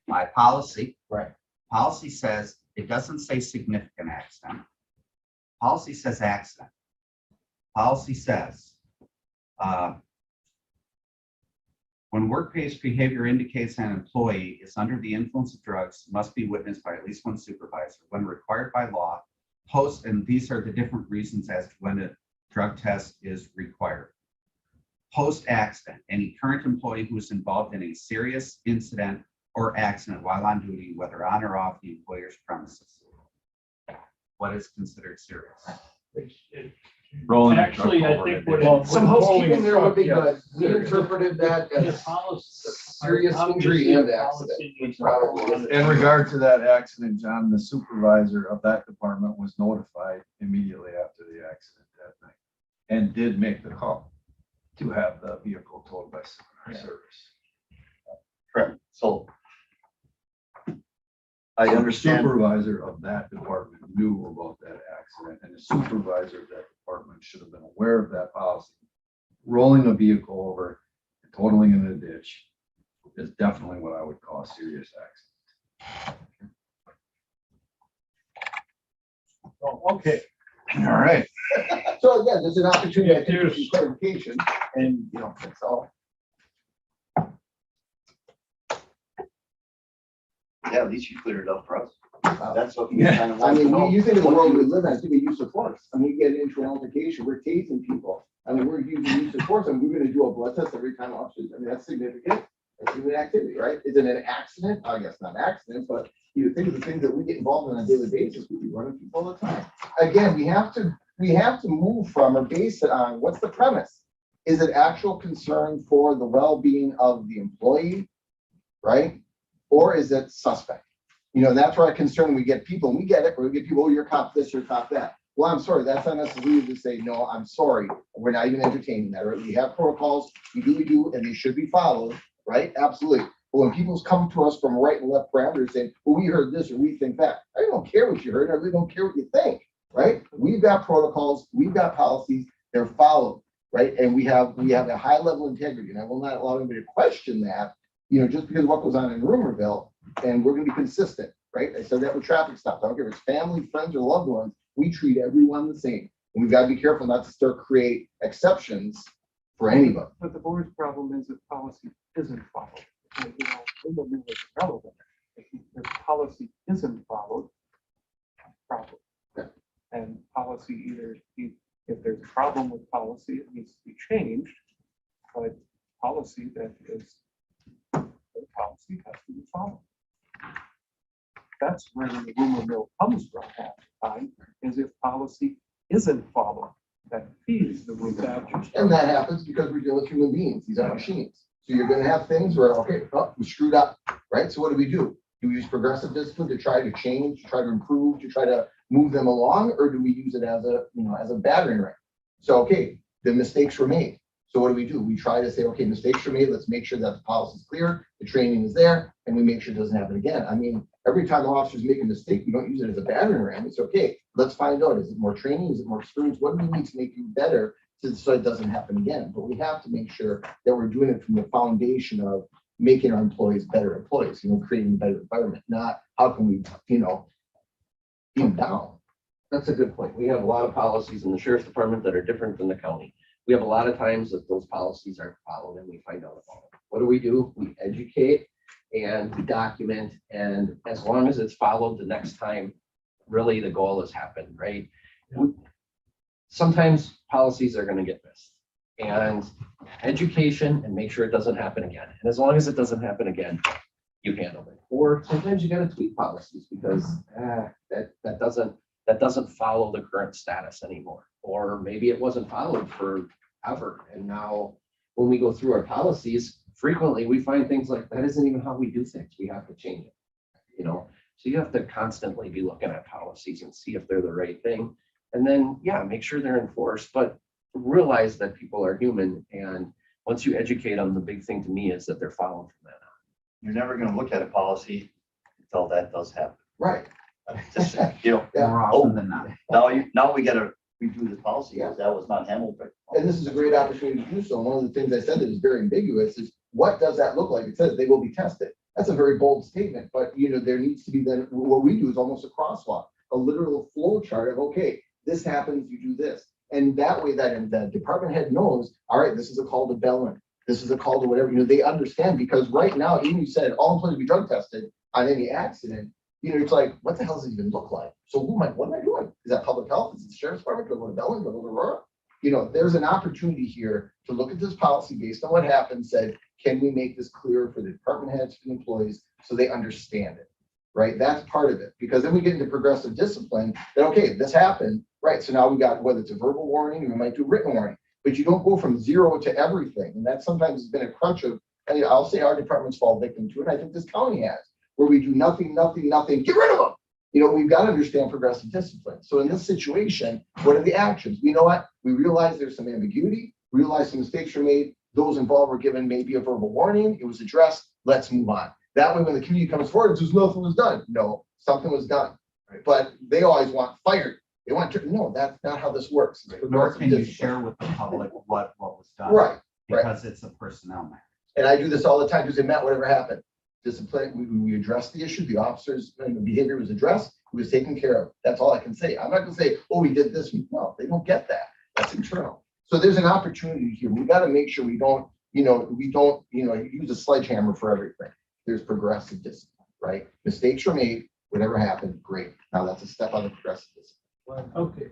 my policy. Right. Policy says, it doesn't say significant accident. Policy says accident. Policy says, when workplace behavior indicates an employee is under the influence of drugs, must be witnessed by at least one supervisor. When required by law, post, and these are the different reasons as to when a drug test is required. Post-accident, any current employee who is involved in a serious incident or accident while on duty, whether on or off the employer's premises. What is considered serious? Rolling a truck Actually, I over think the what. ditch. Some housekeeping there would be Yeah. good. We interpreted that The as policy- serious injury and accident, which probably is. In regard to that accident, John, the supervisor of that department was notified immediately after the accident that night and did make the call to have the vehicle towed by service. Correct. So I The understand. supervisor of that department knew about that accident, and the supervisor of that department should have been aware of that policy. Rolling a vehicle over, and totaling in a ditch is definitely what I would call a serious accident. Oh, okay. All right. So again, there's an opportunity, I think, for There's- some clarification, and, you know, that's all. Yeah, at least you cleared it up for us. Uh, That's what we Yeah. kind of I want to mean, know. you think of the What world you- we live in, I think we use of force. I mean, you get into an altercation, we're tasing people. I mean, we're using use of force, and we're gonna do a blood test every time officers, I mean, that's significant. That's human activity, right? Is it an accident? I guess not an accident, but you think of the things that we get involved in on a daily basis, we be running people all the time. Again, we have to move from or base it on, what's the premise? Is it actual concern for the well-being of the employee, right? Or is it suspect? You know, that's where I concern, we get people, and we get it, where we get people, oh, you're cop this, you're cop that. Well, I'm sorry, that's not necessarily to say, no, I'm sorry, we're not even entertaining that, right? We have protocols, we do, and they should be followed, right? Absolutely. But when people's come to us from right and left parameters saying, well, we heard this or we think that, I don't care what you heard, I really don't care what you think, right? We've got protocols, we've got policies, they're followed, right? And we have a high level of integrity, and I will not allow anybody to question that, you know, just because of what goes on in Rumorville, and we're gonna be consistent, right? I said that with traffic stops, I don't care if it's family, friends, or loved ones, we treat everyone the same. And we've got to be careful not to start create exceptions for anybody. But the board's problem is that policy isn't followed. You know, legal rule is relevant. If the policy isn't followed, problem. Yeah. And policy if there's a problem with policy, it needs to be changed. But policy that is, the policy has to be followed. That's where the rumor mill comes from half the time, is if policy isn't followed, that feeds the rumor mill. And that happens because we're dealing with human beings. These are machines. So you're gonna have things where, okay, oh, we screwed up, right? So what do? Do we use progressive discipline to try to change, to try to improve, to try to move them along? Or do we use it as a, you know, as a battering ram? So, okay, the mistakes were made. So what do? We try to say, okay, mistakes were made. Let's make sure that the policy is clear, the training is there, and we make sure it doesn't happen again. I mean, every time the officers make a mistake, we don't use it as a battering ram. It's okay. Let's find out. Is it more training? Is it more experience? What do we need to make you better so it doesn't happen again? But we have to make sure that we're doing it from the foundation of making our employees better employees, you know, creating a better environment, not how can we, you know, beat them down. That's a good point. We have a lot of policies in the sheriff's department that are different than the county. We have a lot of times that those policies aren't followed and we find out about it. What do? We educate and we document, and as long as it's followed the next time, really the goal has happened, right? Sometimes policies are gonna get missed. And education and make sure it doesn't happen again. And as long as it doesn't happen again, you handle it. Or sometimes you gotta tweak policies because that doesn't follow the current status anymore. Or maybe it wasn't followed forever. And now when we go through our policies, frequently we find things like that isn't even how we do things. We have to change it, you know? So you have to constantly be looking at policies and see if they're the right thing. And then, yeah, make sure they're enforced, but realize that people are human. And once you educate them, the big thing to me is that they're following from that on. You're never gonna look at a policy until that does happen. Right. Just, you know, Yeah. More often than not. now we gotta redo this policy, because that was not handled, but. And this is a great opportunity to do so. And one of the things I said that is very ambiguous is, what does that look like? It says they will be tested. That's a very bold statement, but there needs to be then, what we do is almost a crosswalk, a literal flow chart of, okay, this happens, you do this. And that way that the department head knows, all right, this is a call to Bellin. This is a call to whatever, they understand, because right now, even you said all employees be drug tested on any accident, it's like, what the hell does it even look like? So what am I doing? Is that public health? Is it the sheriff's department? Do I go to Bellin? Do I go to Aurora? There's an opportunity here to look at this policy based on what happened, said, can we make this clearer for the department heads and employees so they understand it? Right? That's part of it. Because then we get into progressive discipline that, okay, this happened, right? So now we got, whether it's a verbal warning, or we might do written warning, but you don't go from 0 to everything. And that sometimes has been a crutch of, and I'll say our departments fall victim to it. And I think this county has, where we do nothing, get rid of them. We've got to understand progressive discipline. So in this situation, what are the actions? You know what? We realize there's some ambiguity, realize some mistakes were made. Those involved were given maybe a verbal warning. It was addressed. Let's move on. That way, when the community comes forward, it says nothing was done. No, something was done. But they always want fired. They want to, no, that's not how this works. It's Nor progressive can you discipline. share with the public what was done. Right. Because it's a personnel matter. And I do this all the time because Matt, whatever happened, discipline, we addressed the issue, the officers, and the behavior was addressed, it was taken care of. That's all I can say. I'm not gonna say, oh, we did this. No, they don't get that. That's internal. So there's an opportunity here. We got to make sure we don't use a sledgehammer for everything. There's progressive discipline, right? Mistakes were made, whatever happened, great. Now that's a step on the progressive discipline. Okay.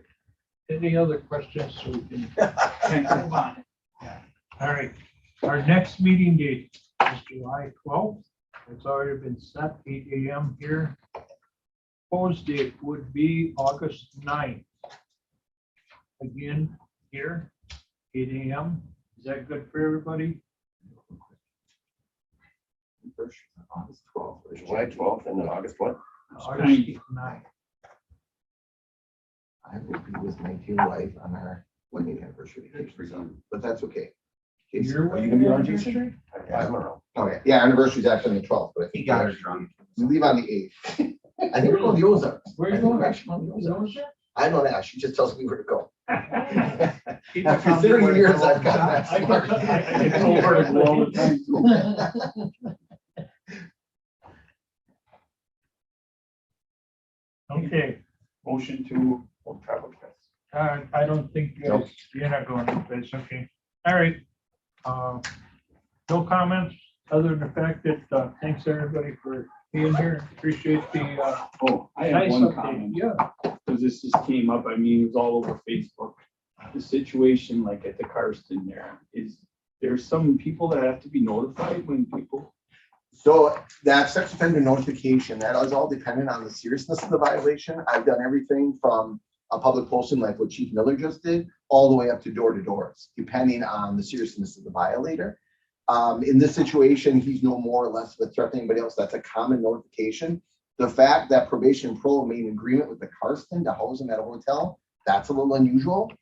Any other questions? So we can move on. All right. Our next meeting date is July 12th. It's already been set, 8 a.m. here. Proposed date would be August 9th. Again, here, 8 a.m. Is that good for everybody? August 12th. July 12th and then August what? August 9th. I will be with my dear wife on our wedding anniversary, but that's okay. Okay, so are you gonna be on Tuesday? I'm around. Okay, yeah, anniversary is actually on the 12th, but I He think got her drunk. we leave on the 8th. I think we're going to the Ozarks. Where are you I think going? we're actually going to the Ozarks. I don't know. She just tells me where to go. Keep After it 30 on years, the I've got I that get- smart. I get told where to go all the time. Okay, Motion to travel test. I don't think you're not going to this, okay. All right. No comments, other than the fact that, thanks everybody for being here. Appreciate the, Oh, I have nice one update. comment, Yeah, because this just came up, I mean, it was all over Facebook. The situation like at the Karsten is there's some people that have to be notified when people. So that sex offender notification, that is all dependent on the seriousness of the violation. I've done everything from a public posting like what Chief Miller just did, all the way up to door to doors, depending on the seriousness of the violator. In this situation, he's no more or less of a threat to anybody else. That's a common notification. The fact that probation and parole made an agreement with the Karsten to house him at a hotel, that's a little unusual.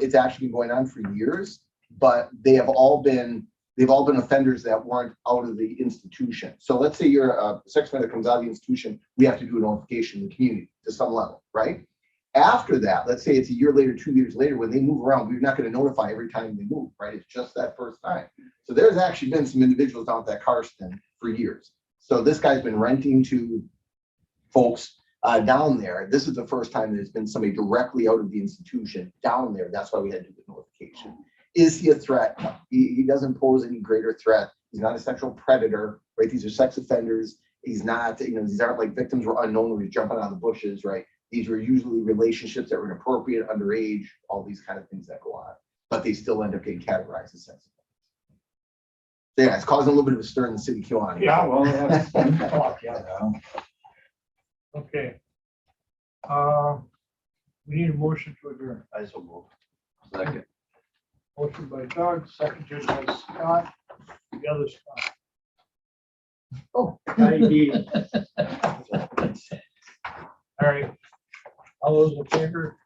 It's actually been going on for years, but they've all been offenders that weren't out of the institution. So let's say you're a sex offender that comes out of the institution, we have to do a notification in the community to some level, right? After that, let's say it's a year later, 2 years later, when they move around, we're not going to notify every time they move, right? It's just that first time. So there's actually been some individuals out at Karsten for years. So this guy's been renting to folks down there. This is the first time there's been somebody directly out of the institution down there. That's why we had to do the notification. Is he a threat? No. He doesn't pose any greater threat. He's not a sexual predator, right? These are sex offenders. He's not, these aren't like victims were unknown where he's jumping out of the bushes, right? These were usually relationships that were inappropriate, underage, all these kind of things that go on, but they still end up getting categorized as sex offenders. So yeah, it's causing a little bit of a stir in the city of Kewaunee. Yeah, well, that's. okay. We need a motion to adjourn. I so move. Second. Motion by Doug, seconded by Scott, the other Scott. Oh. ID. All right. All those in favor?